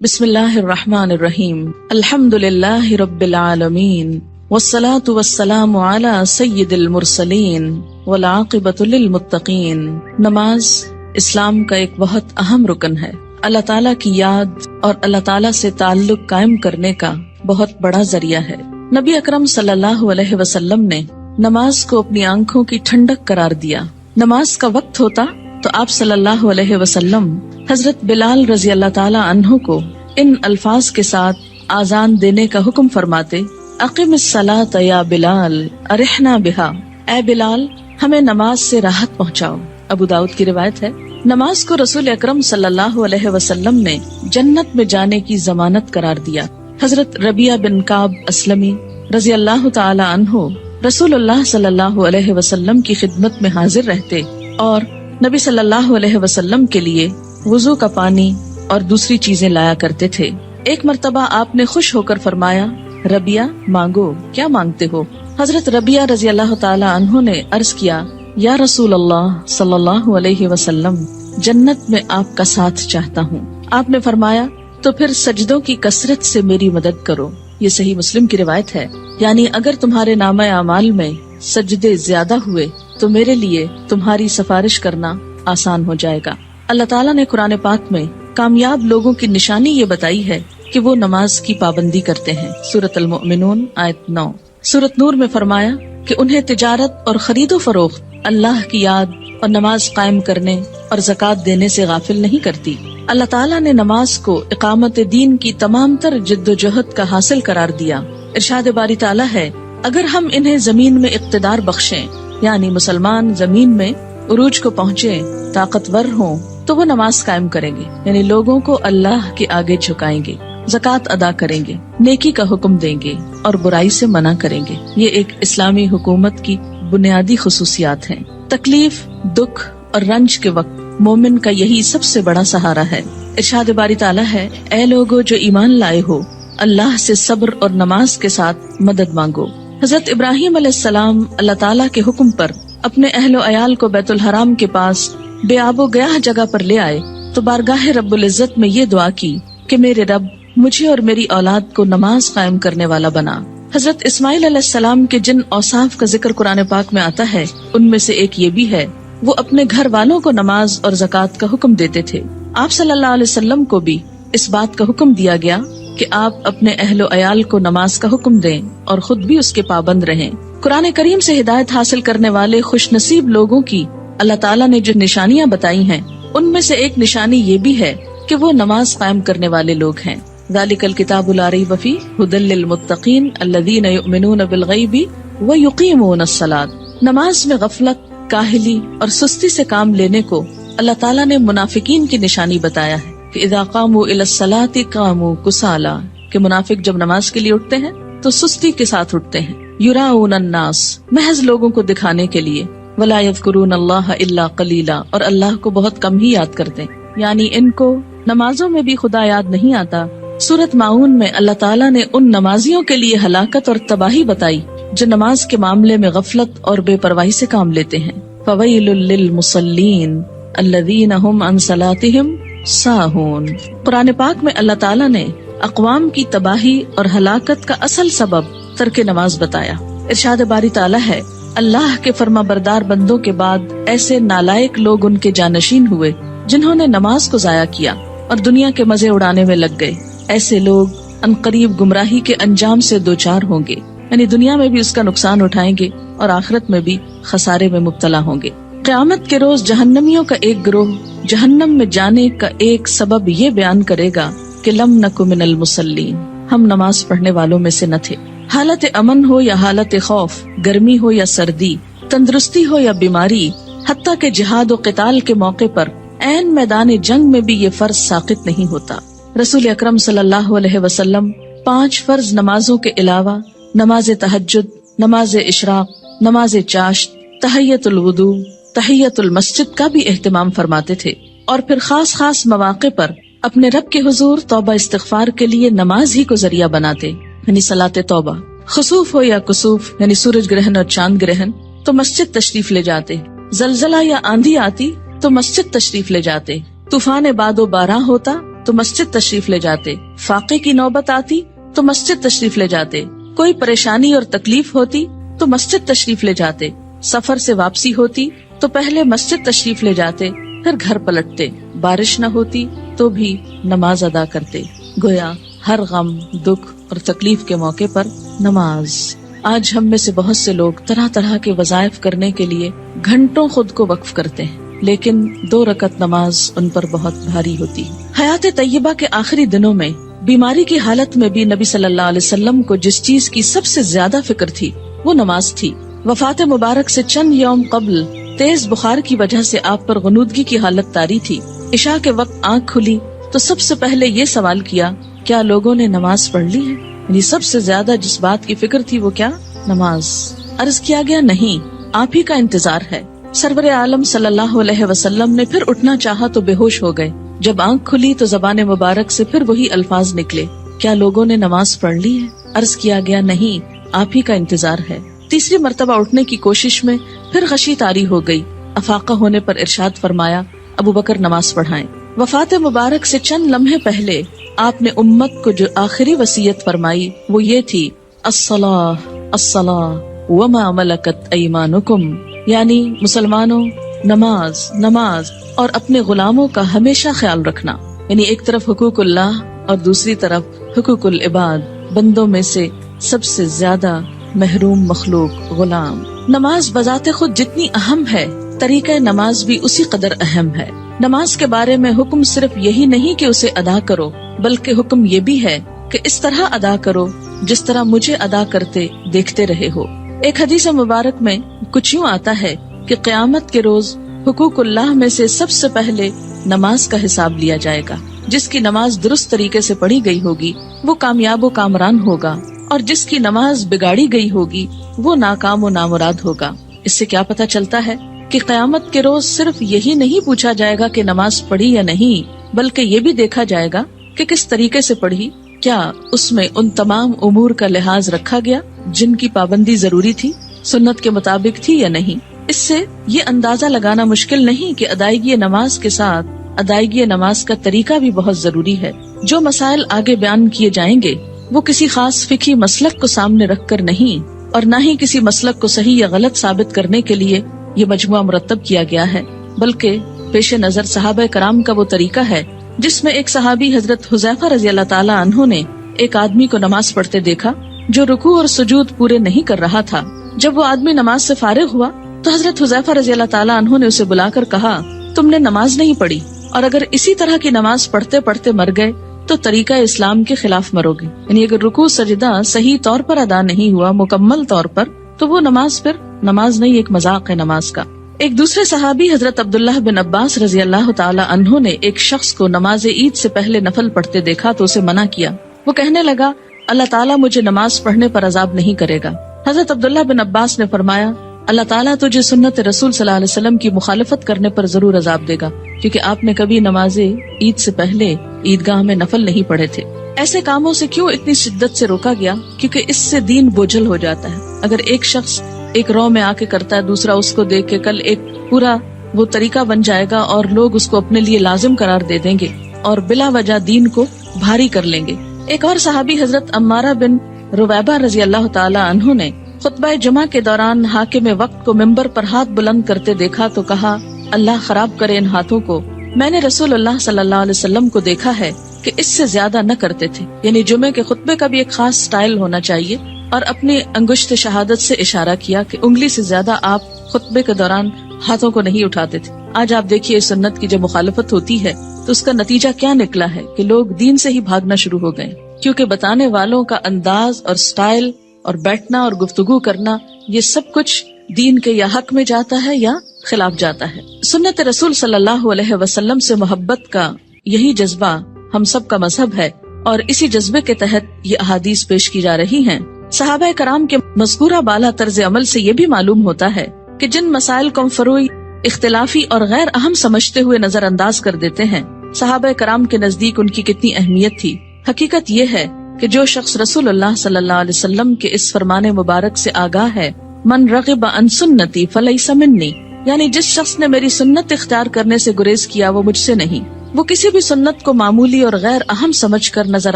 بسم اللہ الرحمن الرحیم الحمد للہ رب العالمین والصلاة والسلام علی سید المرسلین والعاقبۃ للمتقین۔ نماز اسلام کا ایک بہت اہم رکن ہے، اللہ تعالیٰ کی یاد اور اللہ تعالیٰ سے تعلق قائم کرنے کا بہت بڑا ذریعہ ہے۔ نبی اکرم صلی اللہ علیہ وسلم نے نماز کو اپنی آنکھوں کی ٹھنڈک قرار دیا۔ نماز کا وقت ہوتا تو آپ صلی اللہ علیہ وسلم حضرت بلال رضی اللہ تعالی عنہ کو ان الفاظ کے ساتھ آذان دینے کا حکم فرماتے: اقم الصلاۃ یا بلال ارحنا بہا، اے بلال ہمیں نماز سے راحت پہنچاؤ۔ ابو داؤد کی روایت ہے، نماز کو رسول اکرم صلی اللہ علیہ وسلم نے جنت میں جانے کی ضمانت قرار دیا۔ حضرت ربیعہ بن کعب اسلمی رضی اللہ تعالی عنہ رسول اللہ صلی اللہ علیہ وسلم کی خدمت میں حاضر رہتے اور نبی صلی اللہ علیہ وسلم کے لیے وضو کا پانی اور دوسری چیزیں لایا کرتے تھے۔ ایک مرتبہ آپ نے خوش ہو کر فرمایا: ربیعہ مانگو، کیا مانگتے ہو؟ حضرت ربیعہ رضی اللہ تعالی عنہ نے عرض کیا: یا رسول اللہ صلی اللہ علیہ وسلم، جنت میں آپ کا ساتھ چاہتا ہوں۔ آپ نے فرمایا: تو پھر سجدوں کی کثرت سے میری مدد کرو۔ یہ صحیح مسلم کی روایت ہے، یعنی اگر تمہارے نامہ اعمال میں سجدے زیادہ ہوئے تو میرے لیے تمہاری سفارش کرنا آسان ہو جائے گا۔ اللہ تعالیٰ نے قرآن پاک میں کامیاب لوگوں کی نشانی یہ بتائی ہے کہ وہ نماز کی پابندی کرتے ہیں۔ سورۃ المؤمنون آیت 9۔ سورۃ نور میں فرمایا کہ انہیں تجارت اور خرید و فروخت اللہ کی یاد اور نماز قائم کرنے اور زکوٰۃ دینے سے غافل نہیں کرتی۔ اللہ تعالیٰ نے نماز کو اقامت دین کی تمام تر جد و جہد کا حاصل قرار دیا۔ ارشاد باری تعالیٰ ہے: اگر ہم انہیں زمین میں اقتدار بخشیں، یعنی مسلمان زمین میں عروج کو پہنچے، طاقتور ہوں، تو وہ نماز قائم کریں گے، یعنی لوگوں کو اللہ کے آگے جھکائیں گے، زکوٰۃ ادا کریں گے، نیکی کا حکم دیں گے اور برائی سے منع کریں گے۔ یہ ایک اسلامی حکومت کی بنیادی خصوصیات ہیں۔ تکلیف، دکھ اور رنج کے وقت مومن کا یہی سب سے بڑا سہارا ہے۔ ارشاد باری تعالیٰ ہے: اے لوگو جو ایمان لائے ہو، اللہ سے صبر اور نماز کے ساتھ مدد مانگو۔ حضرت ابراہیم علیہ السلام اللہ تعالیٰ کے حکم پر اپنے اہل و عیال کو بیت الحرام کے پاس بے آب و گیاہ جگہ پر لے آئے تو بارگاہ رب العزت میں یہ دعا کی کہ میرے رب مجھے اور میری اولاد کو نماز قائم کرنے والا بنا۔ حضرت اسماعیل علیہ السلام کے جن اوصاف کا ذکر قرآن پاک میں آتا ہے، ان میں سے ایک یہ بھی ہے، وہ اپنے گھر والوں کو نماز اور زکوٰۃ کا حکم دیتے تھے۔ آپ صلی اللہ علیہ وسلم کو بھی اس بات کا حکم دیا گیا کہ آپ اپنے اہل و عیال کو نماز کا حکم دیں اور خود بھی اس کے پابند رہیں۔ قرآن کریم سے ہدایت حاصل کرنے والے خوش نصیب لوگوں کی اللہ تعالیٰ نے جو نشانیاں بتائی ہیں، ان میں سے ایک نشانی یہ بھی ہے کہ وہ نماز قائم کرنے والے لوگ ہیں۔ ذالک الکتاب لا ریب فیہ ھدی للمتقین الذین یؤمنون بالغیب ویقیمون الصلاۃ۔ نماز میں غفلت، کاہلی اور سستی سے کام لینے کو اللہ تعالیٰ نے منافقین کی نشانی بتایا ہے کہ اذا قاموا الی الصلاۃ قاموا کسالی، کہ منافق جب نماز کے لیے اٹھتے ہیں تو سستی کے ساتھ اٹھتے ہیں۔ یراؤن الناس، محض لوگوں کو دکھانے کے لیے، ولا یذکرون اللہ الا قلیلا، اور اللہ کو بہت کم ہی یاد کرتے ہیں، یعنی ان کو نمازوں میں بھی خدا یاد نہیں آتا۔ سورۃ ماؤن میں اللہ تعالیٰ نے ان نمازیوں کے لیے ہلاکت اور تباہی بتائی جو نماز کے معاملے میں غفلت اور بے پرواہی سے کام لیتے ہیں۔ فویل للمصلین الذین ہم عن صلاتہم ساہون۔ قرآن پاک میں اللہ تعالیٰ نے اقوام کی تباہی اور ہلاکت کا اصل سبب ترک نماز بتایا۔ ارشاد باری تعالیٰ ہے: اللہ کے فرما بردار بندوں کے بعد ایسے نالائق لوگ ان کے جانشین ہوئے جنہوں نے نماز کو ضائع کیا اور دنیا کے مزے اڑانے میں لگ گئے۔ ایسے لوگ عنقریب گمراہی کے انجام سے دوچار ہوں گے، یعنی دنیا میں بھی اس کا نقصان اٹھائیں گے اور آخرت میں بھی خسارے میں مبتلا ہوں گے۔ قیامت کے روز جہنمیوں کا ایک گروہ جہنم میں جانے کا ایک سبب یہ بیان کرے گا کہ لم نک من المصلین، ہم نماز پڑھنے والوں میں سے نہ تھے۔ حالت امن ہو یا حالت خوف، گرمی ہو یا سردی، تندرستی ہو یا بیماری، حتیٰ کہ جہاد و قتال کے موقع پر عین میدان جنگ میں بھی یہ فرض ساقط نہیں ہوتا۔ رسول اکرم صلی اللہ علیہ وسلم 5 فرض نمازوں کے علاوہ نماز تہجد، نماز اشراق، نماز چاشت، تحیۃ الوضو، تحیۃ المسجد کا بھی اہتمام فرماتے تھے، اور پھر خاص خاص مواقع پر اپنے رب کے حضور توبہ استغفار کے لیے نماز ہی کو ذریعہ بناتے، یعنی صلاۃ توبہ۔ خسوف ہو یا کسوف، یعنی سورج گرہن اور چاند گرہن، تو مسجد تشریف لے جاتے۔ زلزلہ یا آندھی آتی تو مسجد تشریف لے جاتے۔ طوفان باد و بارہ ہوتا تو مسجد تشریف لے جاتے، فاقے کی نوبت آتی تو مسجد تشریف لے جاتے، کوئی پریشانی اور تکلیف ہوتی تو مسجد تشریف لے جاتے، سفر سے واپسی ہوتی تو پہلے مسجد تشریف لے جاتے، پھر گھر پلٹتے، بارش نہ ہوتی تو بھی نماز ادا کرتے۔ گویا ہر غم، دکھ اور تکلیف کے موقع پر نماز۔ آج ہم میں سے بہت سے لوگ طرح طرح کے وظائف کرنے کے لیے گھنٹوں خود کو وقف کرتے ہیں، لیکن 2 رکعت نماز ان پر بہت بھاری ہوتی ہے۔ حیات طیبہ کے آخری دنوں میں بیماری کی حالت میں بھی نبی صلی اللہ علیہ وسلم کو جس چیز کی سب سے زیادہ فکر تھی وہ نماز تھی۔ وفات مبارک سے چند یوم قبل تیز بخار کی وجہ سے آپ پر غنودگی کی حالت طاری تھی۔ عشاء کے وقت آنکھ کھلی تو سب سے پہلے یہ سوال کیا، کیا لوگوں نے نماز پڑھ لی ہے؟ یعنی سب سے زیادہ جس بات کی فکر تھی وہ کیا؟ نماز۔ عرض کیا گیا، نہیں، آپ ہی کا انتظار ہے۔ سرور عالم صلی اللہ علیہ وسلم نے پھر اٹھنا چاہا تو بے ہوش ہو گئے۔ جب آنکھ کھلی تو زبان مبارک سے پھر وہی الفاظ نکلے، کیا لوگوں نے نماز پڑھ لی ہے؟ عرض کیا گیا، نہیں، آپ ہی کا انتظار ہے۔ تیسری مرتبہ اٹھنے کی کوشش میں پھر غشی طاری ہو گئی۔ افاقہ ہونے پر ارشاد فرمایا، ابو بکر نماز پڑھائیں۔ وفات مبارک سے چند لمحے پہلے آپ نے امت کو جو آخری وصیت فرمائی وہ یہ تھی، الصلاۃ الصلاۃ وما ملکت ایمانکم، یعنی مسلمانوں نماز نماز اور اپنے غلاموں کا ہمیشہ خیال رکھنا۔ یعنی ایک طرف حقوق اللہ اور دوسری طرف حقوق العباد، بندوں میں سے سب سے زیادہ محروم مخلوق غلام۔ نماز بذات خود جتنی اہم ہے، طریقہ نماز بھی اسی قدر اہم ہے۔ نماز کے بارے میں حکم صرف یہی نہیں کہ اسے ادا کرو، بلکہ حکم یہ بھی ہے کہ اس طرح ادا کرو جس طرح مجھے ادا کرتے دیکھتے رہے ہو۔ ایک حدیث مبارک میں کچھ یوں آتا ہے کہ قیامت کے روز حقوق اللہ میں سے سب سے پہلے نماز کا حساب لیا جائے گا۔ جس کی نماز درست طریقے سے پڑھی گئی ہوگی وہ کامیاب و کامران ہوگا، اور جس کی نماز بگاڑی گئی ہوگی وہ ناکام و نامراد ہوگا۔ اس سے کیا پتہ چلتا ہے کہ قیامت کے روز صرف یہی نہیں پوچھا جائے گا کہ نماز پڑھی یا نہیں، بلکہ یہ بھی دیکھا جائے گا کہ کس طریقے سے پڑھی، کیا اس میں ان تمام امور کا لحاظ رکھا گیا جن کی پابندی ضروری تھی، سنت کے مطابق تھی یا نہیں۔ اس سے یہ اندازہ لگانا مشکل نہیں کہ ادائیگی نماز کے ساتھ ادائیگی نماز کا طریقہ بھی بہت ضروری ہے۔ جو مسائل آگے بیان کیے جائیں گے وہ کسی خاص فقہی مسلک کو سامنے رکھ کر نہیں، اور نہ ہی کسی مسلک کو صحیح یا غلط ثابت کرنے کے لیے یہ مجموعہ مرتب کیا گیا ہے، بلکہ پیش نظر صحابہ کرام کا وہ طریقہ ہے جس میں ایک صحابی حضرت حذیفہ رضی اللہ تعالیٰ عنہ نے ایک آدمی کو نماز پڑھتے دیکھا جو رکوع اور سجود پورے نہیں کر رہا تھا۔ جب وہ آدمی نماز سے فارغ ہوا تو حضرت حذیفہ رضی اللہ تعالیٰ عنہ نے اسے بلا کر کہا، تم نے نماز نہیں پڑھی، اور اگر اسی طرح کی نماز پڑھتے پڑھتے مر گئے تو طریقہ اسلام کے خلاف مرو گے۔ یعنی اگر رکوع سجدہ صحیح طور پر ادا نہیں ہوا مکمل طور پر تو وہ نماز پھر نماز نہیں، ایک مذاق ہے نماز کا۔ ایک دوسرے صحابی حضرت عبداللہ بن عباس رضی اللہ تعالی عنہ نے ایک شخص کو نماز عید سے پہلے نفل پڑھتے دیکھا تو اسے منع کیا۔ وہ کہنے لگا، اللہ تعالیٰ مجھے نماز پڑھنے پر عذاب نہیں کرے گا۔ حضرت عبداللہ بن عباس نے فرمایا، اللہ تعالیٰ تجھے سنت رسول صلی اللہ علیہ وسلم کی مخالفت کرنے پر ضرور عذاب دے گا، کیونکہ آپ نے کبھی نماز عید سے پہلے عیدگاہ میں نفل نہیں پڑھے تھے۔ ایسے کاموں سے کیوں اتنی شدت سے روکا گیا؟ کیونکہ اس سے دین بوجھل ہو جاتا ہے۔ اگر ایک شخص ایک رو میں آ کے کرتا ہے، دوسرا اس کو دیکھ کے کل ایک پورا وہ طریقہ بن جائے گا اور لوگ اس کو اپنے لیے لازم قرار دے دیں گے اور بلا وجہ دین کو بھاری کر لیں گے۔ ایک اور صحابی حضرت عمارہ بن رویبہ رضی اللہ تعالی عنہ نے خطبہ جمعہ کے دوران حاکم وقت کو ممبر پر ہاتھ بلند کرتے دیکھا تو کہا، اللہ خراب کرے ان ہاتھوں کو، میں نے رسول اللہ صلی اللہ علیہ وسلم کو دیکھا ہے کہ اس سے زیادہ نہ کرتے تھے۔ یعنی جمعے کے خطبے کا بھی ایک خاص سٹائل ہونا چاہیے، اور اپنی انگشت شہادت سے اشارہ کیا کہ انگلی سے زیادہ آپ خطبے کے دوران ہاتھوں کو نہیں اٹھاتے تھے۔ آج آپ دیکھیے سنت کی جب مخالفت ہوتی ہے تو اس کا نتیجہ کیا نکلا ہے کہ لوگ دین سے ہی بھاگنا شروع ہو گئے، کیونکہ بتانے والوں کا انداز اور سٹائل اور بیٹھنا اور گفتگو کرنا یہ سب کچھ دین کے یا حق میں جاتا ہے یا خلاف جاتا ہے۔ سنت رسول صلی اللہ علیہ وسلم سے محبت کا یہی جذبہ ہم سب کا مذہب ہے، اور اسی جذبے کے تحت یہ احادیث پیش کی جا رہی ہیں۔ صحابہ کرام کے مذکورہ بالا طرز عمل سے یہ بھی معلوم ہوتا ہے کہ جن مسائل کو ہم فروعی، اختلافی اور غیر اہم سمجھتے ہوئے نظر انداز کر دیتے ہیں، صحابہ کرام کے نزدیک ان کی کتنی اہمیت تھی۔ حقیقت یہ ہے کہ جو شخص رسول اللہ صلی اللہ علیہ وسلم کے اس فرمان مبارک سے آگاہ ہے، من رغب عن سنتی فلیس منی، یعنی جس شخص نے میری سنت اختیار کرنے سے گریز کیا وہ مجھ سے نہیں۔ وہ کسی بھی سنت کو معمولی اور غیر اہم سمجھ کر نظر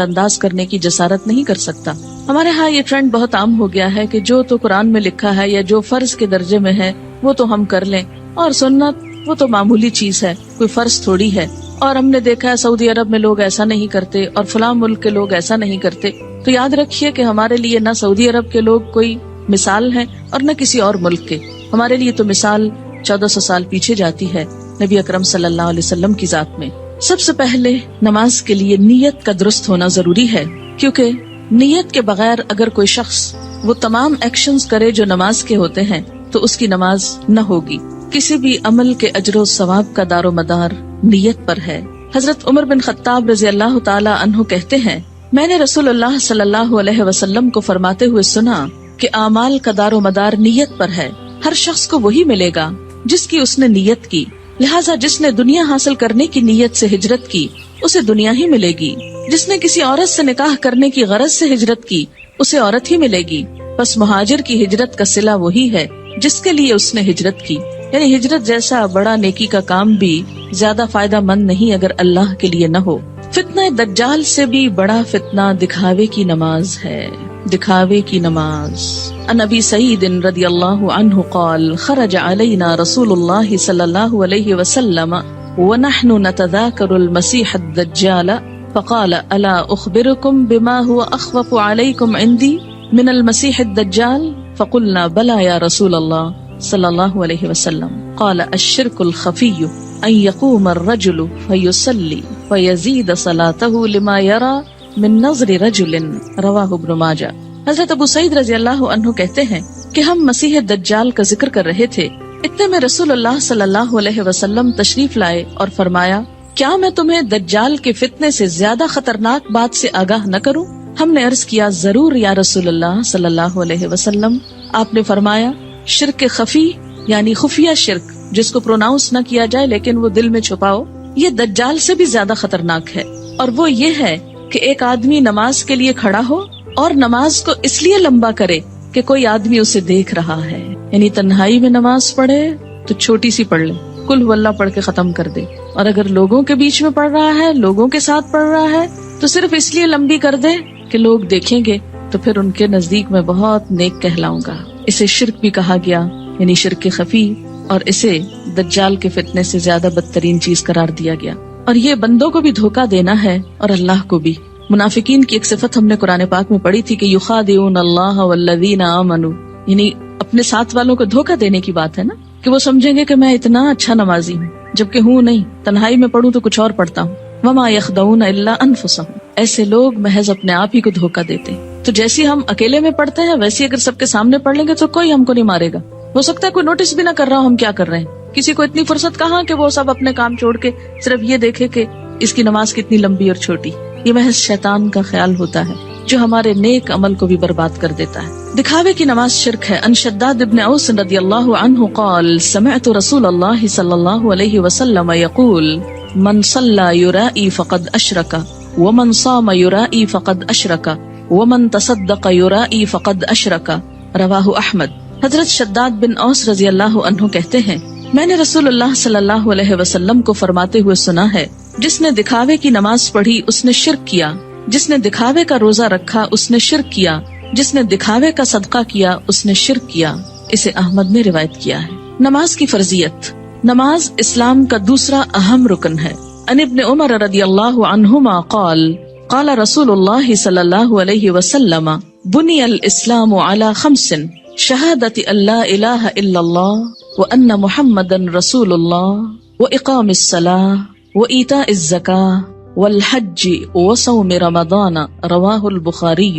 انداز کرنے کی جسارت نہیں کر سکتا۔ ہمارے ہاں یہ ٹرینڈ بہت عام ہو گیا ہے کہ جو تو قرآن میں لکھا ہے یا جو فرض کے درجے میں ہے وہ تو ہم کر لیں، اور سنت وہ تو معمولی چیز ہے، کوئی فرض تھوڑی ہے۔ اور ہم نے دیکھا ہے سعودی عرب میں لوگ ایسا نہیں کرتے اور فلاں ملک کے لوگ ایسا نہیں کرتے۔ تو یاد رکھیے کہ ہمارے لیے نہ سعودی عرب کے لوگ کوئی مثال ہیں اور نہ کسی اور ملک کے، ہمارے لیے تو مثال 1400 سال پیچھے جاتی ہے نبی اکرم صلی اللہ علیہ وسلم کی ذات میں۔ سب سے پہلے نماز کے لیے نیت کا درست ہونا ضروری ہے، کیونکہ نیت کے بغیر اگر کوئی شخص وہ تمام ایکشنز کرے جو نماز کے ہوتے ہیں تو اس کی نماز نہ ہوگی۔ کسی بھی عمل کے اجر و ثواب کا دار و مدار نیت پر ہے۔ حضرت عمر بن خطاب رضی اللہ تعالی عنہ کہتے ہیں، میں نے رسول اللہ صلی اللہ علیہ وسلم کو فرماتے ہوئے سنا کہ اعمال کا دار و مدار نیت پر ہے، ہر شخص کو وہی ملے گا جس کی اس نے نیت کی، لہٰذا جس نے دنیا حاصل کرنے کی نیت سے ہجرت کی اسے دنیا ہی ملے گی، جس نے کسی عورت سے نکاح کرنے کی غرض سے ہجرت کی اسے عورت ہی ملے گی، بس مہاجر کی ہجرت کا صلہ وہی ہے جس کے لیے اس نے ہجرت کی۔ یعنی ہجرت جیسا بڑا نیکی کا کام بھی زیادہ فائدہ مند نہیں اگر اللہ کے لیے نہ ہو۔ فتنہ دجال سے بھی بڑا فتنہ دکھاوے کی نماز ہے، دکھاوے کی نماز۔ عن ابی سعید رضی اللہ عنہ قال خرج علینا رسول اللہ صلی اللہ علیہ وسلم ونحن نتذاکر المسیح الدجال فقال الا اخبرکم بما هو اخوف علیکم عندی من المسیح الدجال فقلنا بلا یا رسول اللہ صلی اللہ علیہ وسلم قال الشرک الخفی ان یقوم الرجل فیصلی فیزید صلاته لما یرى من نظر رجل رواہ ابن ماجہ۔ حضرت ابو سعید رضی اللہ عنہ کہتے ہیں کہ ہم مسیح دجال کا ذکر کر رہے تھے، اتنے میں رسول اللہ صلی اللہ علیہ وسلم تشریف لائے اور فرمایا، کیا میں تمہیں دجال کے فتنے سے زیادہ خطرناک بات سے آگاہ نہ کروں؟ ہم نے عرض کیا، ضرور یا رسول اللہ صلی اللہ علیہ وسلم۔ آپ نے فرمایا، شرک خفی یعنی خفیہ شرک جس کو پروناؤنس نہ کیا جائے لیکن وہ دل میں چھپاؤ، یہ دجال سے بھی زیادہ خطرناک ہے، اور وہ یہ ہے کہ ایک آدمی نماز کے لیے کھڑا ہو اور نماز کو اس لیے لمبا کرے کہ کوئی آدمی اسے دیکھ رہا ہے، یعنی تنہائی میں نماز پڑھے تو چھوٹی سی پڑھ لے، قل هو اللہ پڑھ کے ختم کر دے، اور اگر لوگوں کے بیچ میں پڑھ رہا ہے، لوگوں کے ساتھ پڑھ رہا ہے تو صرف اس لیے لمبی کر دے کہ لوگ دیکھیں گے تو پھر ان کے نزدیک میں بہت نیک کہلاؤں گا۔ اسے شرک بھی کہا گیا، یعنی شرک خفی، اور اسے دجال کے فتنے سے زیادہ بدترین چیز قرار دیا گیا۔ اور یہ بندوں کو بھی دھوکہ دینا ہے اور اللہ کو بھی۔ منافقین کی ایک صفت ہم نے قرآن پاک میں پڑھی تھی کہ یخادعون اللہ والذین آمنوا، یعنی اپنے ساتھ والوں کو دھوکہ دینے کی بات ہے نا، کہ وہ سمجھیں گے کہ میں اتنا اچھا نمازی ہوں جبکہ ہوں نہیں، تنہائی میں پڑھوں تو کچھ اور پڑھتا ہوں۔ وما یخدعون الا انفسهم، ایسے لوگ محض اپنے آپ ہی کو دھوکہ دیتے ہیں۔ تو جیسی ہم اکیلے میں پڑھتے ہیں ویسے اگر سب کے سامنے پڑھ لیں گے تو کوئی ہم کو نہیں مارے گا، ہو سکتا ہے کوئی نوٹس بھی نہ کر رہا ہو ہم کیا کر رہے ہیں، کسی کو اتنی فرصت کہاں کہ وہ سب اپنے کام چھوڑ کے صرف یہ دیکھے کہ اس کی نماز کتنی لمبی اور چھوٹی۔ یہ محض شیطان کا خیال ہوتا ہے جو ہمارے نیک عمل کو بھی برباد کر دیتا ہے۔ دکھاوے کی نماز شرک ہے۔ ان شداد ابن اوس رضی اللہ عنہ قال سمعت رسول اللہ صلی اللہ علیہ وسلم یقول من صلی یرائی فقد اشرک ومن صام یرائی فقد اشرک ومن تصدق یرائی فقد اشرک، رواہ احمد۔ حضرت شداد بن اوس رضی اللہ عنہ کہتے ہیں، میں نے رسول اللہ صلی اللہ علیہ وسلم کو فرماتے ہوئے سنا ہے، جس نے دکھاوے کی نماز پڑھی اس نے شرک کیا، جس نے دکھاوے کا روزہ رکھا اس نے شرک کیا، جس نے دکھاوے کا صدقہ کیا اس نے شرک کیا۔ اسے احمد نے روایت کیا ہے۔ نماز کی فرضیت۔ نماز اسلام کا دوسرا اہم رکن ہے۔ ان ابن عمر رضی اللہ عنہما قال قال رسول اللہ صلی اللہ علیہ وسلم بنی الاسلام علی خمس شہادت ان لا الہ الا اللہ وان محمدا رسول اللہ واقام الصلاة وایتاء الزکاة والحج وصوم رمضان، رواہ البخاری۔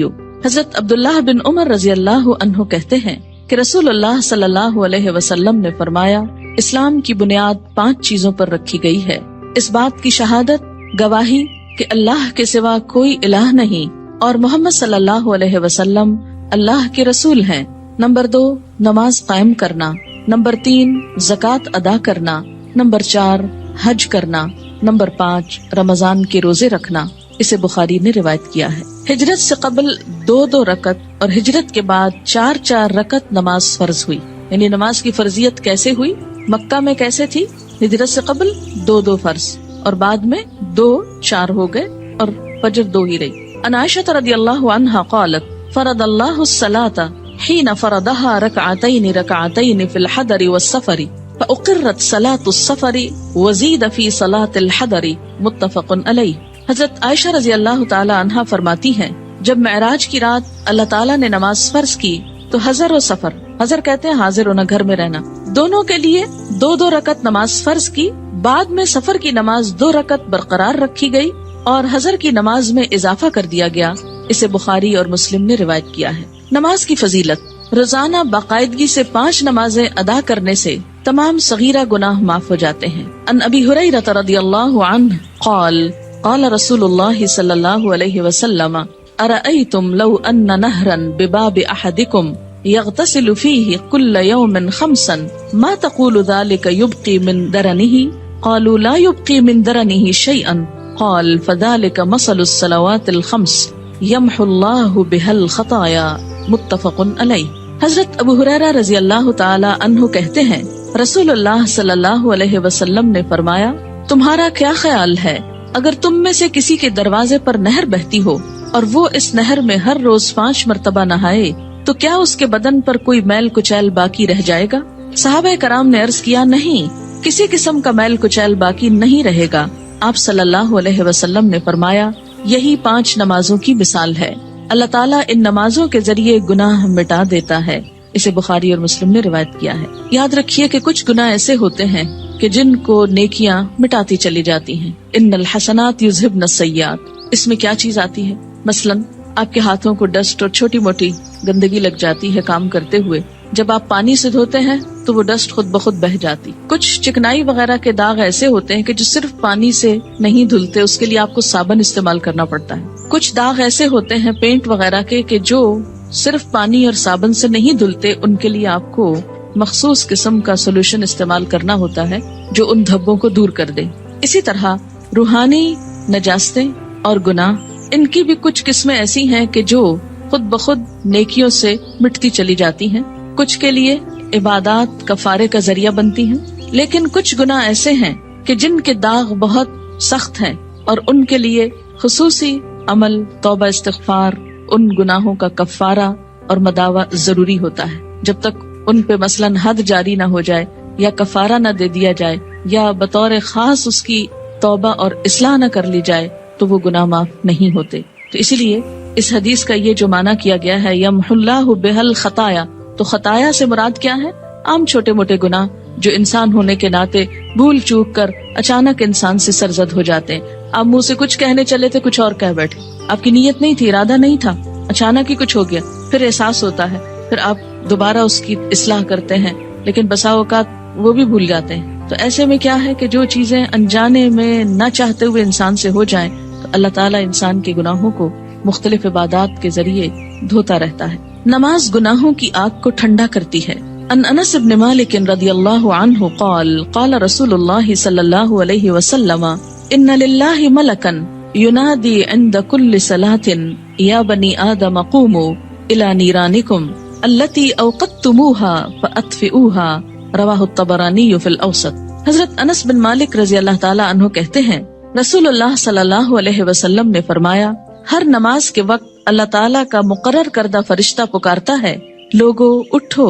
حضرت عبداللہ بن عمر رضی اللہ عنہ کہتے ہیں کہ رسول اللہ صلی اللہ علیہ وسلم نے فرمایا، اسلام کی بنیاد 5 چیزوں پر رکھی گئی ہے۔ اس بات کی شہادت، گواہی کہ اللہ کے سوا کوئی الہ نہیں اور محمد صلی اللہ علیہ وسلم اللہ کے رسول ہیں۔ نمبر 2 نماز قائم کرنا، نمبر 3 زکوٰۃ ادا کرنا، نمبر 4 حج کرنا، نمبر 5 رمضان کے روزے رکھنا۔ اسے بخاری نے روایت کیا ہے۔ ہجرت سے قبل 2 رکعت اور ہجرت کے بعد 4 رکعت نماز فرض ہوئی۔ یعنی نماز کی فرضیت کیسے ہوئی؟ مکہ میں کیسے تھی؟ ہجرت سے قبل 2 فرض، اور بعد میں 2 4 ہو گئے اور فجر 2 ہی رہی. عن عائشہ رضی اللہ عنہا قالت فرض اللہ الصلاۃ حين فرضها ركعتين في الحضر والسفر فأقرت صلاة السفر وزيد في صلاة الحضر متفق علیہ. حضرت عائشہ رضی اللہ تعالی عنہا فرماتی ہیں جب معراج کی رات اللہ تعالیٰ نے نماز فرض کی تو حضر و سفر، حضر کہتے ہیں حاضر ہونا، گھر میں رہنا، دونوں کے لیے 2 رکعت نماز فرض کی. بعد میں سفر کی نماز 2 رکعت برقرار رکھی گئی اور حضر کی نماز میں اضافہ کر دیا گیا. اسے بخاری اور مسلم نے روایت کیا ہے. نماز کی فضیلت: روزانہ باقاعدگی سے 5 نمازیں ادا کرنے سے تمام صغیرہ گناہ معاف ہو جاتے ہیں. عن ابی ہریرہ رضی اللہ عنہ قال قال رسول اللہ صلی اللہ علیہ وسلم ارأیتم لو ان نہرا بباب احدکم یغتسل فیہ کل یوم 5 ما تقول ذلك یبقی من درنہ قالوا لا یبقی من درنہ شیئا قال فذلك مثل الصلوات الخمس یمحو اللہ بها الخطایا متفق علیہ. حضرت ابو ہریرہ رضی اللہ تعالی عنہ کہتے ہیں رسول اللہ صلی اللہ علیہ وسلم نے فرمایا تمہارا کیا خیال ہے اگر تم میں سے کسی کے دروازے پر نہر بہتی ہو اور وہ اس نہر میں ہر روز 5 مرتبہ نہائے تو کیا اس کے بدن پر کوئی میل کچیل باقی رہ جائے گا؟ صحابہ کرام نے عرض کیا نہیں، کسی قسم کا میل کچیل باقی نہیں رہے گا. آپ صلی اللہ علیہ وسلم نے فرمایا یہی 5 نمازوں کی مثال ہے. اللہ تعالیٰ ان نمازوں کے ذریعے گناہ مٹا دیتا ہے. اسے بخاری اور مسلم نے روایت کیا ہے. یاد رکھیے کہ کچھ گناہ ایسے ہوتے ہیں کہ جن کو نیکیاں مٹاتی چلی جاتی ہیں. ان الحسنات یذہبن السیئات. اس میں کیا چیز آتی ہے؟ مثلاً آپ کے ہاتھوں کو ڈسٹ اور چھوٹی موٹی گندگی لگ جاتی ہے کام کرتے ہوئے، جب آپ پانی سے دھوتے ہیں تو وہ ڈسٹ خود بخود بہہ جاتی. کچھ چکنائی وغیرہ کے داغ ایسے ہوتے ہیں کہ جو صرف پانی سے نہیں دھلتے، اس کے لیے آپ کو صابن استعمال کرنا پڑتا ہے. کچھ داغ ایسے ہوتے ہیں پینٹ وغیرہ کے کہ جو صرف پانی اور صابن سے نہیں دھلتے، ان کے لیے آپ کو مخصوص قسم کا سولوشن استعمال کرنا ہوتا ہے جو ان دھبوں کو دور کر دے. اسی طرح روحانی نجاستیں اور گناہ، ان کی بھی کچھ قسمیں ایسی ہیں کہ جو خود بخود نیکیوں سے مٹتی چلی جاتی ہیں. کچھ کے لیے عبادات کفارے کا ذریعہ بنتی ہیں، لیکن کچھ گناہ ایسے ہیں کہ جن کے داغ بہت سخت ہیں اور ان کے لیے خصوصی عمل توبہ استغفار، ان گناہوں کا کفارہ اور مداوع ضروری ہوتا ہے. جب تک ان پہ مثلاً حد جاری نہ ہو جائے یا کفارہ نہ دے دیا جائے یا بطور خاص اس کی توبہ اور اصلاح نہ کر لی جائے تو وہ گناہ معاف نہیں ہوتے. تو اسی لیے اس حدیث کا یہ جو معنی کیا گیا ہے یمحو اللہ بها الخطایا، تو خطایا سے مراد کیا ہے؟ عام چھوٹے موٹے گناہ جو انسان ہونے کے ناطے بھول چوک کر اچانک انسان سے سرزد ہو جاتے ہیں. آپ منہ سے کچھ کہنے چلے تھے، کچھ اور کہہ بیٹھے، آپ کی نیت نہیں تھی، ارادہ نہیں تھا، اچانک ہی کچھ ہو گیا، پھر احساس ہوتا ہے، پھر آپ دوبارہ اس کی اصلاح کرتے ہیں، لیکن بسا اوقات وہ بھی بھول جاتے ہیں. تو ایسے میں کیا ہے کہ جو چیزیں انجانے میں نہ چاہتے ہوئے انسان سے ہو جائیں تو اللہ تعالیٰ انسان کے گناہوں کو مختلف عبادات کے ذریعے دھوتا رہتا ہے. نماز گناہوں کی آگ کو ٹھنڈا کرتی ہے. ان انس بن مالک رضی اللہ عنہ قال قال رسول اللہ صلی اللہ علیہ وسلم ان للہ ملکا ینادی عند کل صلاة یا بنی آدم قوموا الى نیرانکم التی اوقدتموها فاطفئوها رواہ الطبرانی فی الاوسط. حضرت انس بن مالک رضی اللہ تعالی عنہ کہتے ہیں رسول اللہ صلی اللہ علیہ وسلم نے فرمایا ہر نماز کے وقت اللہ تعالیٰ کا مقرر کردہ فرشتہ پکارتا ہے لوگو اٹھو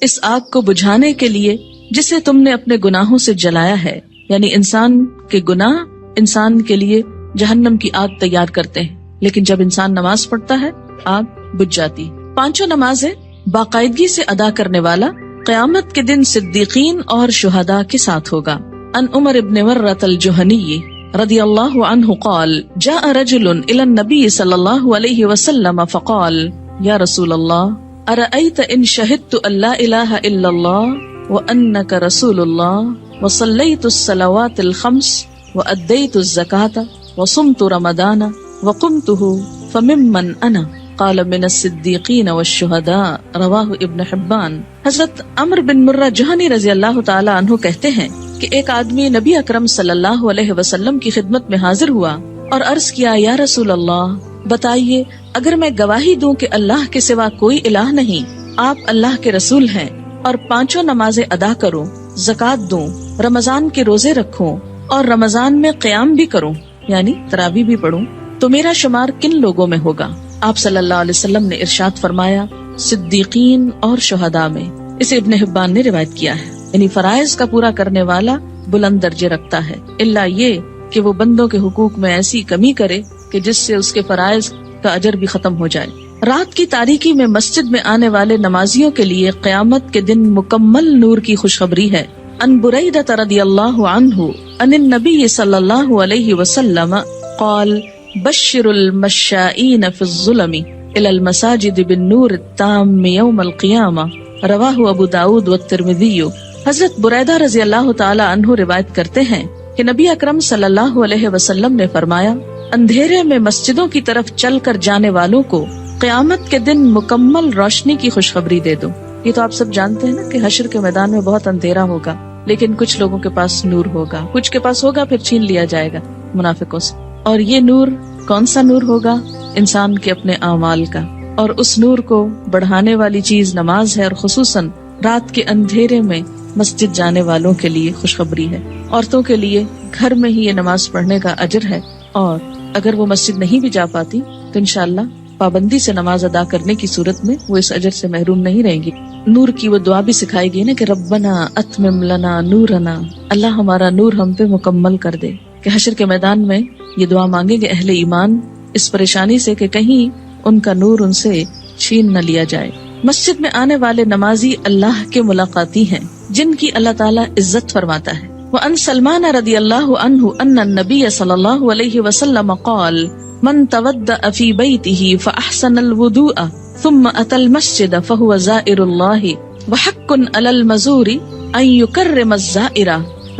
اس آگ کو بجھانے کے لیے جسے تم نے اپنے گناہوں سے جلایا ہے. یعنی انسان کے گناہ انسان کے لیے جہنم کی آگ تیار کرتے ہیں، لیکن جب انسان نماز پڑھتا ہے آگ بجھ جاتی. 5 نمازیں باقاعدگی سے ادا کرنے والا قیامت کے دن صدیقین اور شہداء کے ساتھ ہوگا. ان عمر ابن مرۃ الجہنی رضی اللہ عنہ قال جاء رجل الى النبي صلی اللہ علیہ وسلم فقال یا رسول اللہ ارأیت ان شہدت ان لا الہ الا اللہ وانک رسول اللہ وصلیت الصلوات الخمس وادیت الزکاة وصمت رمضان وقمته فممن انا قال من الصدیقین والشہداء رواہ ابن حبان. حضرت عمر بن مرہ جہنی رضی اللہ تعالی عنہ کہتے ہیں کہ ایک آدمی نبی اکرم صلی اللہ علیہ وسلم کی خدمت میں حاضر ہوا اور عرض کیا یا رسول اللہ بتائیے اگر میں گواہی دوں کہ اللہ کے سوا کوئی الہ نہیں، آپ اللہ کے رسول ہیں اور 5 نمازیں ادا کروں، زکوٰۃ دوں، رمضان کے روزے رکھوں اور رمضان میں قیام بھی کروں یعنی تراویح بھی پڑھوں تو میرا شمار کن لوگوں میں ہوگا؟ آپ صلی اللہ علیہ وسلم نے ارشاد فرمایا صدیقین اور شہداء میں۔ اسے ابن حبان نے روایت کیا ہے۔ یعنی فرائض کا پورا کرنے والا بلند درجے رکھتا ہے، الا یہ کہ وہ بندوں کے حقوق میں ایسی کمی کرے کہ جس سے اس کے فرائض کا اجر بھی ختم ہو جائے۔ رات کی تاریکی میں مسجد میں آنے والے نمازیوں کے لیے قیامت کے دن مکمل نور کی خوشخبری ہے۔ ان بریدہ رضی اللہ عنہ ان النبی صلی اللہ علیہ وسلم قال بشر المشائین فی الظلم الى المساجد بالنور التام یوم القیامہ، رواہ ابو داود والترمذی۔ حضرت بریدہ رضی اللہ تعالی عنہ روایت کرتے ہیں کہ نبی اکرم صلی اللہ علیہ وسلم نے فرمایا اندھیرے میں مسجدوں کی طرف چل کر جانے والوں کو قیامت کے دن مکمل روشنی کی خوشخبری دے دو۔ یہ تو آپ سب جانتے ہیں نا کہ حشر کے میدان میں بہت اندھیرا ہوگا، لیکن کچھ لوگوں کے پاس نور ہوگا، کچھ کے پاس ہوگا پھر چھین لیا جائے گا منافقوں سے۔ اور یہ نور کون سا نور ہوگا؟ انسان کے اپنے اعمال کا، اور اس نور کو بڑھانے والی چیز نماز ہے، اور خصوصاً رات کے اندھیرے میں مسجد جانے والوں کے لیے خوشخبری ہے۔ عورتوں کے لیے گھر میں ہی یہ نماز پڑھنے کا اجر ہے، اور اگر وہ مسجد نہیں بھی جا پاتی تو انشاءاللہ پابندی سے نماز ادا کرنے کی صورت میں وہ اس اجر سے محروم نہیں رہیں گی۔ نور کی وہ دعا بھی سکھائی گئی نا کہ ربنا اتمم لنا نورنا، اللہ ہمارا نور ہم پہ مکمل کر دے، کہ حشر کے میدان میں یہ دعا مانگیں گے اہل ایمان اس پریشانی سے کہ کہیں ان کا نور ان سے چھین نہ لیا جائے۔ مسجد میں آنے والے نمازی اللہ کے ملاقاتی ہیں جن کی اللہ تعالیٰ عزت فرماتا ہے۔ وَأَن سلمان رضی اللہ عنہ ان النبی صلی اللہ علیہ وسلم قال من تودأ فی بیتہ فاحسن الوضوء ثم اتى المسجد فهو زائر اللہ وحق علی المزور ان یکرم الزائر،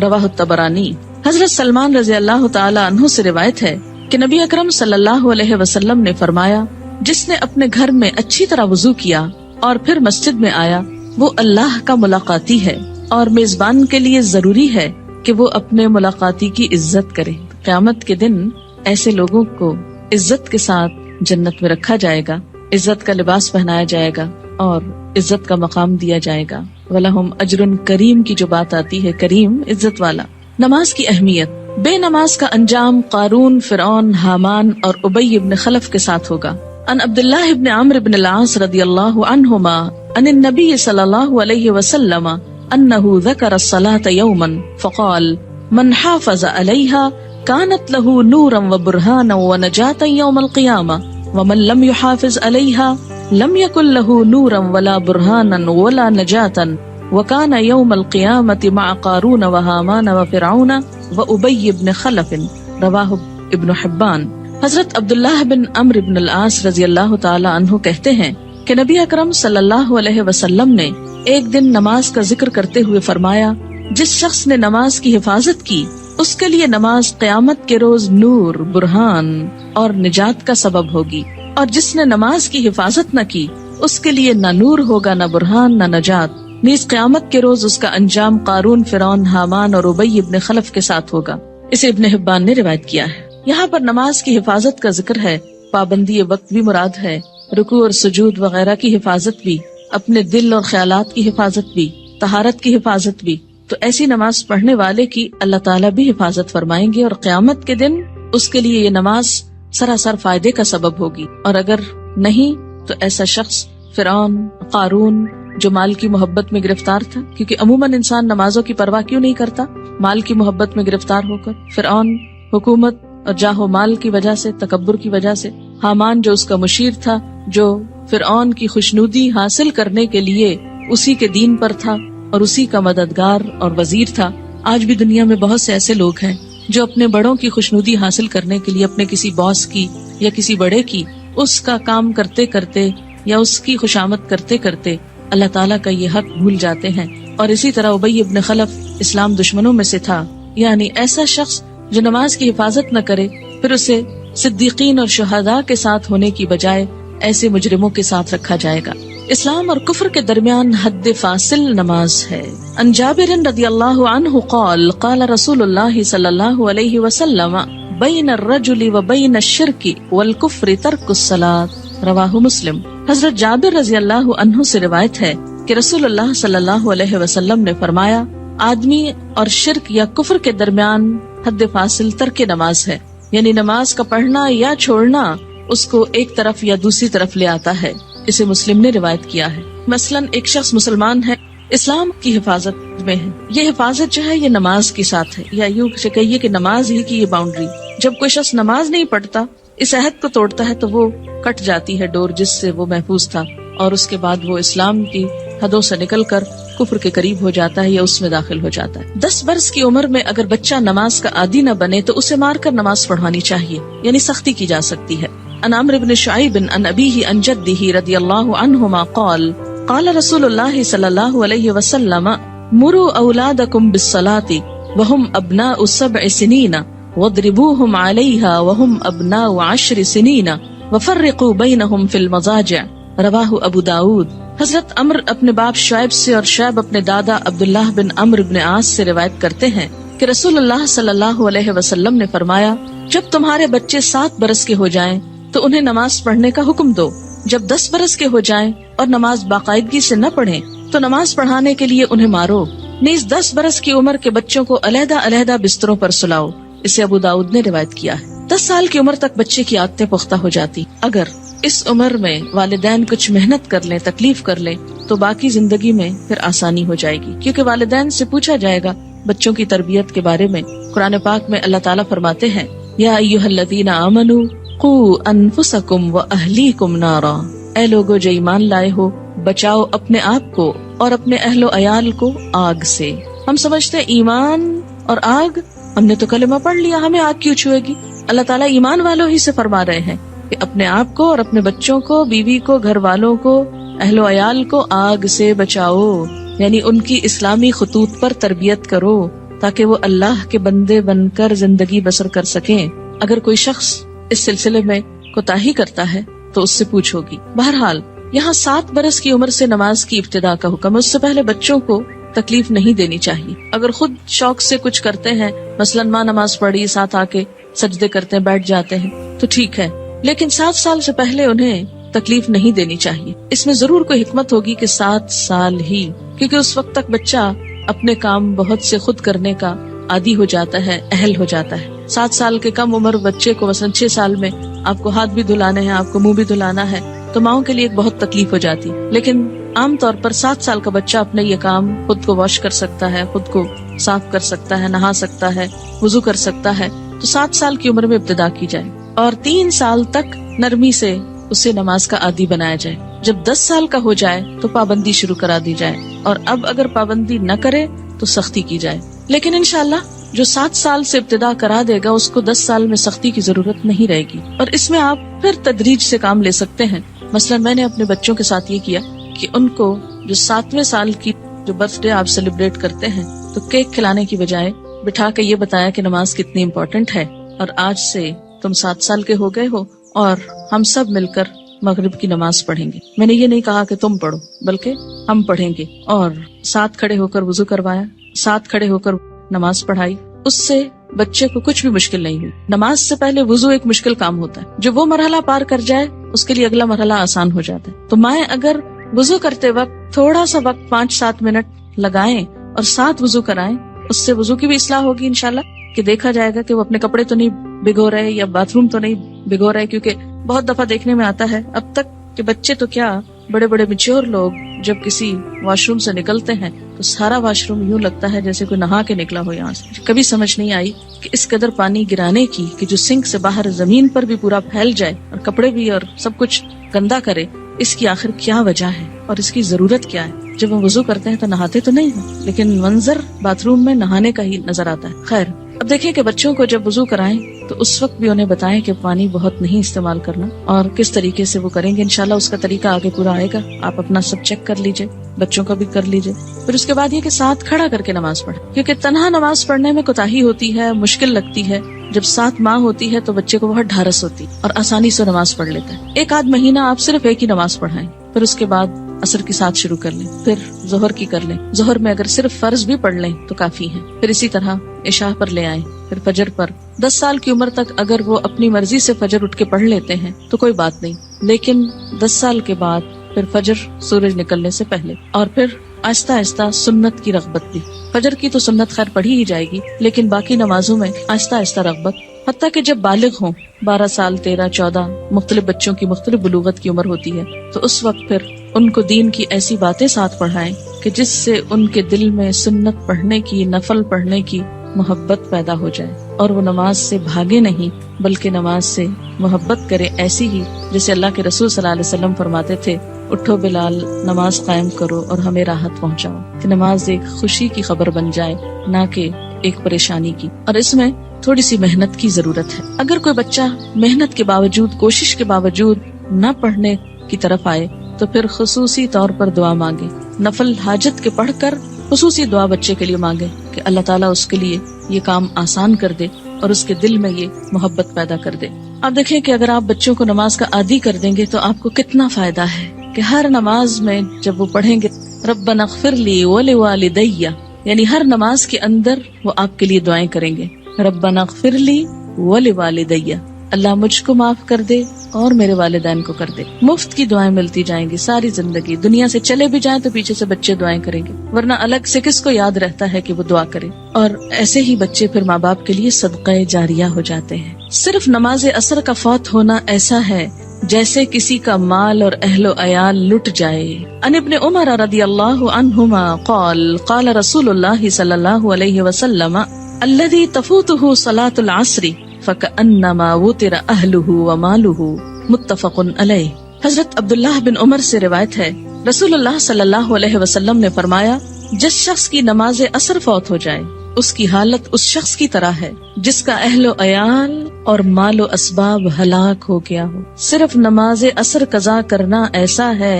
رواہ الطبرانی۔ حضرت سلمان رضی اللہ تعالی عنہ سے روایت ہے کہ نبی اکرم صلی اللہ علیہ وسلم نے فرمایا جس نے اپنے گھر میں اچھی طرح وضو کیا اور پھر مسجد میں آیا وہ اللہ کا ملاقاتی ہے، اور میزبان کے لیے ضروری ہے کہ وہ اپنے ملاقاتی کی عزت کرے۔ قیامت کے دن ایسے لوگوں کو عزت کے ساتھ جنت میں رکھا جائے گا، عزت کا لباس پہنایا جائے گا اور عزت کا مقام دیا جائے گا۔ وَلَهُمْ أَجْرٌ کریم کی جو بات آتی ہے، کریم عزت والا۔ نماز کی اہمیت۔ بے نماز کا انجام قارون، فرعون، حامان اور ابی ابن خلف کے ساتھ ہوگا۔ ان عبداللہ ابن عمرو بن العاص رضی اللہ عنہما ان النبی صلی اللہ علیہ وسلم انه ذکر الصلاة یوما فقال من حافظ علیہا كانت له نورا وبرهانا ونجاة يوم القيامة ومن لم يحافظ عليها لم يكن له نورا ولا برهانا ولا نجاة وكان يوم القيامة مع قارون وهامان وفرعون وأبي بن خلف، رواه ابن حبان۔ حضرت عبداللہ بن عمرو بن العاص رضی اللہ تعالی عنہ کہتے ہیں کہ نبی اکرم صلی اللہ علیہ وسلم نے ایک دن نماز کا ذکر کرتے ہوئے فرمایا جس شخص نے نماز کی حفاظت کی اس کے لیے نماز قیامت کے روز نور، برہان اور نجات کا سبب ہوگی، اور جس نے نماز کی حفاظت نہ کی اس کے لیے نہ نور ہوگا، نہ برہان، نہ نجات۔ نیز قیامت کے روز اس کا انجام قارون، فرعون، حامان اور ابی ابن خلف کے ساتھ ہوگا۔ اسے ابن حبان نے روایت کیا ہے۔ یہاں پر نماز کی حفاظت کا ذکر ہے، پابندی وقت بھی مراد ہے، رکوع اور سجود وغیرہ کی حفاظت بھی، اپنے دل اور خیالات کی حفاظت بھی، طہارت کی حفاظت بھی۔ تو ایسی نماز پڑھنے والے کی اللہ تعالیٰ بھی حفاظت فرمائیں گے، اور قیامت کے دن اس کے لیے یہ نماز سراسر فائدے کا سبب ہوگی۔ اور اگر نہیں تو ایسا شخص فرعون، قارون جو مال کی محبت میں گرفتار تھا، کیونکہ عموماً انسان نمازوں کی پرواہ کیوں نہیں کرتا؟ مال کی محبت میں گرفتار ہو کر۔ فرعون حکومت اور جاہ و مال کی وجہ سے، تکبر کی وجہ سے۔ حامان جو اس کا مشیر تھا، جو فرعون کی خوشنودی حاصل کرنے کے لیے اسی کے دین پر تھا اور اسی کا مددگار اور وزیر تھا۔ آج بھی دنیا میں بہت سے ایسے لوگ ہیں جو اپنے بڑوں کی خوشنودی حاصل کرنے کے لیے اپنے کسی باس کی یا کسی بڑے کی اس کا کام کرتے کرتے یا اس کی خوشامد کرتے کرتے اللہ تعالیٰ کا یہ حق بھول جاتے ہیں۔ اور اسی طرح ابی ابن خلف اسلام دشمنوں میں سے تھا، یعنی ایسا شخص جو نماز کی حفاظت نہ کرے پھر اسے صدیقین اور شہداء کے ساتھ ہونے کی بجائے ایسے مجرموں کے ساتھ رکھا جائے گا۔ اسلام اور کفر کے درمیان حد فاصل نماز ہے۔ ان جابر رضی اللہ عنہ قال قال رسول اللہ صلی اللہ علیہ وسلم بین الرجل و بین الشرک والکفر ترک الصلاۃ، رواہ مسلم۔ حضرت جابر رضی اللہ عنہ سے روایت ہے کہ رسول اللہ صلی اللہ علیہ وسلم نے فرمایا آدمی اور شرک یا کفر کے درمیان حد فاصل ترک نماز ہے، یعنی نماز کا پڑھنا یا چھوڑنا اس کو ایک طرف یا دوسری طرف لے آتا ہے. اسے مسلم نے روایت کیا ہے. مثلاً ایک شخص مسلمان ہے، اسلام کی حفاظت میں ہے، یہ حفاظت جو ہے یہ نماز کے ساتھ ہے، یا یوں کہیے کہ نماز ہی کی یہ باؤنڈری. جب کوئی شخص نماز نہیں پڑھتا، اس عہد کو توڑتا ہے تو وہ کٹ جاتی ہے ڈور جس سے وہ محفوظ تھا، اور اس کے بعد وہ اسلام کی حدوں سے نکل کر کفر کے قریب ہو جاتا ہے یا اس میں داخل ہو جاتا ہے. 10 برس کی عمر میں اگر بچہ نماز کا عادی نہ بنے تو اسے مار کر نماز پڑھوانی چاہیے، یعنی سختی کی جا سکتی ہے. عن عمرو بن شعیب عن ابیہ عن جدہ رضی اللہ عنہما قال قال رسول اللہ صلی اللہ علیہ وسلم مروا اولادکم بالصلاة وهم ابناء 7 سنین واضربوهم علیہا وهم ابناء 10 سنین وفرقوا بینہم فی المضاجع. رواہ ابو داود. حضرت عمر اپنے باپ شعیب سے اور شعیب اپنے دادا عبداللہ بن عمرو بن عاص سے روایت کرتے ہیں کہ رسول اللہ صلی اللہ علیہ وسلم نے فرمایا، جب تمہارے بچے 7 برس کے ہو جائیں تو انہیں نماز پڑھنے کا حکم دو. جب 10 برس کے ہو جائیں اور نماز باقاعدگی سے نہ پڑھیں تو نماز پڑھانے کے لیے انہیں مارو. نیز 10 برس کی عمر کے بچوں کو علیحدہ علیحدہ بستروں پر سلاؤ. اسے ابو داؤد نے روایت کیا ہے. 10 سال کی عمر تک بچے کی عادتیں پختہ ہو جاتی. اگر اس عمر میں والدین کچھ محنت کر لیں، تکلیف کر لیں تو باقی زندگی میں پھر آسانی ہو جائے گی، کیونکہ والدین سے پوچھا جائے گا بچوں کی تربیت کے بارے میں. قرآن پاک میں اللہ تعالیٰ فرماتے ہیں، یا ایھا الذین آمنوا قوا انفسکم واہلیکم نارا. اے لوگو جو ایمان لائے ہو، بچاؤ اپنے آپ کو اور اپنے اہل و عیال کو آگ سے. ہم سمجھتے ایمان اور آگ، ہم نے تو کلمہ پڑھ لیا، ہمیں آگ کیوں چھوئے گی؟ اللہ تعالیٰ ایمان والوں ہی سے فرما رہے ہیں کہ اپنے آپ کو اور اپنے بچوں کو، بیوی کو، گھر والوں کو، اہل و عیال کو آگ سے بچاؤ، یعنی ان کی اسلامی خطوط پر تربیت کرو تاکہ وہ اللہ کے بندے بن کر زندگی بسر کر سکیں. اگر کوئی شخص اس سلسلے میں کوتاہی کرتا ہے تو اس سے پوچھو گی. بہرحال یہاں 7 برس کی عمر سے نماز کی ابتدا کا حکم ہے. اس سے پہلے بچوں کو تکلیف نہیں دینی چاہیے. اگر خود شوق سے کچھ کرتے ہیں، مثلاً ماں نماز پڑھی، ساتھ آ کے سجدے کرتے ہیں، بیٹھ جاتے ہیں تو ٹھیک ہے، لیکن 7 سال سے پہلے انہیں تکلیف نہیں دینی چاہیے. اس میں ضرور کوئی حکمت ہوگی کہ 7 سال ہی، کیونکہ اس وقت تک بچہ اپنے کام بہت سے خود کرنے کا عادی ہو جاتا ہے، اہل ہو جاتا ہے. 7 سال کے کم عمر بچے کو مثلا 6 سال میں آپ کو ہاتھ بھی دھلانے ہیں، آپ کو منہ بھی دھلانا ہے، تو ماؤں کے لیے ایک بہت تکلیف ہو جاتی. لیکن عام طور پر 7 سال کا بچہ اپنے یہ کام خود کو واش کر سکتا ہے، خود کو صاف کر سکتا ہے، نہا سکتا ہے، وضو کر سکتا ہے. تو 7 سال کی عمر میں ابتدا کی جائے اور 3 سال تک نرمی سے اسے نماز کا عادی بنایا جائے. جب 10 سال کا ہو جائے تو پابندی شروع کرا دی جائے، اور اب اگر پابندی نہ کرے تو سختی کی جائے. لیکن انشاءاللہ جو 7 سال سے ابتدا کرا دے گا اس کو 10 سال میں سختی کی ضرورت نہیں رہے گی، اور اس میں آپ پھر تدریج سے کام لے سکتے ہیں. مثلا میں نے اپنے بچوں کے ساتھ یہ کیا کہ ان کو جو 7ویں سال کی جو برتھ ڈے آپ سیلیبریٹ کرتے ہیں تو کیک کھلانے کی بجائے بٹھا کے یہ بتایا کہ نماز کتنی امپورٹنٹ ہے، اور آج سے تم 7 سال کے ہو گئے ہو اور ہم سب مل کر مغرب کی نماز پڑھیں گے. میں نے یہ نہیں کہا کہ تم پڑھو، بلکہ ہم پڑھیں گے، اور ساتھ کھڑے ہو کر وضو کروایا، ساتھ کھڑے ہو کر نماز پڑھائی. اس سے بچے کو کچھ بھی مشکل نہیں ہوئی. نماز سے پہلے وضو ایک مشکل کام ہوتا ہے، جو وہ مرحلہ پار کر جائے اس کے لیے اگلا مرحلہ آسان ہو جاتا ہے. تو مائیں اگر وضو کرتے وقت تھوڑا سا وقت 5-7 منٹ لگائیں اور ساتھ وضو کرائیں، اس سے وضو کی بھی اصلاح ہوگی انشاءاللہ، کہ دیکھا جائے گا کہ وہ اپنے کپڑے تو نہیں بھگو رہے یا باتھ روم تو نہیں بھگو رہے. کیونکہ بہت دفعہ دیکھنے میں آتا ہے اب تک کہ بچے تو کیا، بڑے بڑے میچور لوگ جب کسی واش روم سے نکلتے ہیں تو سارا واش روم یوں لگتا ہے جیسے کوئی نہا کے نکلا ہو یہاں سے. کبھی سمجھ نہیں آئی کہ اس قدر پانی گرانے کی کہ جو سنک سے باہر زمین پر بھی پورا پھیل جائے اور کپڑے بھی اور سب کچھ گندا کرے، اس کی آخر کیا وجہ ہے اور اس کی ضرورت کیا ہے. جب ہم وضو کرتے ہیں تو نہاتے تو نہیں ہیں، لیکن منظر باتھ روم میں نہانے کا ہی نظر آتا ہے. خیر، اب دیکھیں کہ بچوں کو جب وضو کرائیں تو اس وقت بھی انہیں بتائیں کہ پانی بہت نہیں استعمال کرنا، اور کس طریقے سے وہ کریں گے. انشاءاللہ اس کا طریقہ آگے پورا آئے گا، آپ اپنا سب چیک کر لیجئے، بچوں کا بھی کر لیجئے. پھر اس کے بعد یہ کہ ساتھ کھڑا کر کے نماز پڑھیں، کیونکہ تنہا نماز پڑھنے میں کوتاہی ہوتی ہے، مشکل لگتی ہے. جب ساتھ ماں ہوتی ہے تو بچے کو بہت ڈھارس ہوتی اور آسانی سے نماز پڑھ لیتا ہے. 1-8 مہینہ آپ صرف ایک ہی نماز پڑھائیں، پھر اس کے بعد عصر کی ساتھ شروع کر لیں، پھر ظہر کی کر لیں. ظہر میں اگر صرف فرض بھی پڑھ لیں تو کافی ہے. پھر اسی طرح عشاء پر لے آئیں، پھر فجر پر. 10 سال کی عمر تک اگر وہ اپنی مرضی سے فجر اٹھ کے پڑھ لیتے ہیں تو کوئی بات نہیں، لیکن 10 سال کے بعد پھر فجر سورج نکلنے سے پہلے، اور پھر آہستہ آہستہ سنت کی رغبت بھی. فجر کی تو سنت خیر پڑھی ہی جائے گی، لیکن باقی نمازوں میں آہستہ آہستہ رغبت، حتیٰ کہ جب بالغ ہوں 12 سال 13 14 مختلف بچوں کی مختلف بلوغت کی عمر ہوتی ہے، تو اس وقت پھر ان کو دین کی ایسی باتیں ساتھ پڑھائیں کہ جس سے ان کے دل میں سنت پڑھنے کی، نفل پڑھنے کی محبت پیدا ہو جائے، اور وہ نماز سے بھاگے نہیں بلکہ نماز سے محبت کرے، ایسی ہی جیسے اللہ کے رسول صلی اللہ علیہ وسلم فرماتے تھے، اٹھو بلال، نماز قائم کرو اور ہمیں راحت پہنچاؤ، کہ نماز ایک خوشی کی خبر بن جائے نہ کہ ایک پریشانی کی. اور اس میں تھوڑی سی محنت کی ضرورت ہے. اگر کوئی بچہ محنت کے باوجود، کوشش کے باوجود نہ پڑھنے کی طرف آئے تو پھر خصوصی طور پر دعا مانگے، نفل حاجت کے پڑھ کر خصوصی دعا بچے کے لیے مانگے کہ اللہ تعالیٰ اس کے لیے یہ کام آسان کر دے اور اس کے دل میں یہ محبت پیدا کر دے. آپ دیکھیں کہ اگر آپ بچوں کو نماز کا عادی کر دیں گے تو آپ کو کتنا فائدہ ہے کہ ہر نماز میں جب وہ پڑھیں گے ربنا اغفر لی ولوالدی، یعنی ہر نماز کے اندر وہ آپ کے لیے دعائیں کریں گے، ربنا اغفر لی ولوالدی، اللہ مجھ کو معاف کر دے اور میرے والدین کو کر دے. مفت کی دعائیں ملتی جائیں گی ساری زندگی. دنیا سے چلے بھی جائیں تو پیچھے سے بچے دعائیں کریں گے، ورنہ الگ سے کس کو یاد رہتا ہے کہ وہ دعا کرے. اور ایسے ہی بچے پھر ماں باپ کے لیے صدقہ جاریہ ہو جاتے ہیں. صرف نماز عصر کا فوت ہونا ایسا ہے جیسے کسی کا مال اور اہل و عیال لٹ جائے. ان ابن عمر رضی اللہ عنہما قال قال رسول اللہ صلی اللہ علیہ وسلم الذي تفوته صلاة العصر فَكَأَنَّمَا وُتِرَ أَهْلُهُ وَمَالُهُ متفق علیہ. حضرت عبداللہ بن عمر سے روایت ہے، رسول اللہ صلی اللہ علیہ وسلم نے فرمایا، جس شخص کی نماز عصر فوت ہو جائے اس کی حالت اس شخص کی طرح ہے جس کا اہل و عیال اور مال و اسباب ہلاک ہو گیا ہو. صرف نماز عصر قضا کرنا ایسا ہے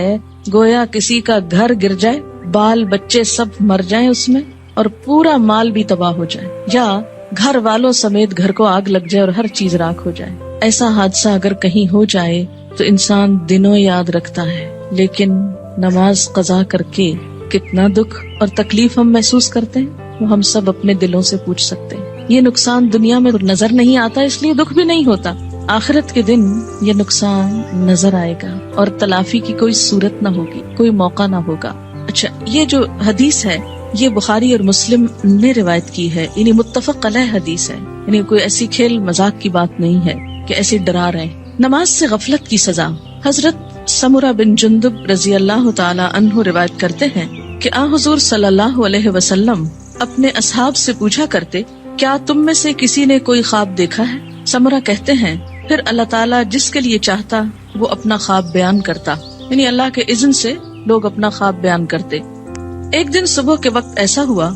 گویا کسی کا گھر گر جائے، بال بچے سب مر جائیں اس میں، اور پورا مال بھی تباہ ہو جائے، یا گھر والوں سمیت گھر کو آگ لگ جائے اور ہر چیز راکھ ہو جائے. ایسا حادثہ اگر کہیں ہو جائے تو انسان دنوں یاد رکھتا ہے، لیکن نماز قضا کر کے کتنا دکھ اور تکلیف ہم محسوس کرتے ہیں وہ ہم سب اپنے دلوں سے پوچھ سکتے ہیں. یہ نقصان دنیا میں نظر نہیں آتا اس لیے دکھ بھی نہیں ہوتا، آخرت کے دن یہ نقصان نظر آئے گا اور تلافی کی کوئی صورت نہ ہوگی، کوئی موقع نہ ہوگا. اچھا، یہ جو حدیث ہے یہ بخاری اور مسلم نے روایت کی ہے، یعنی متفق علیہ حدیث ہے، یعنی کوئی ایسی کھیل مذاق کی بات نہیں ہے کہ ایسے ڈرا رہے ہیں. نماز سے غفلت کی سزا. حضرت سمرہ بن جندب رضی اللہ تعالی عنہ روایت کرتے ہیں کہ حضور صلی اللہ علیہ وسلم اپنے اصحاب سے پوچھا کرتے، کیا تم میں سے کسی نے کوئی خواب دیکھا ہے؟ سمرہ کہتے ہیں پھر اللہ تعالیٰ جس کے لیے چاہتا وہ اپنا خواب بیان کرتا، یعنی اللہ کے اذن سے لوگ اپنا خواب بیان کرتے. ایک دن صبح کے وقت ایسا ہوا،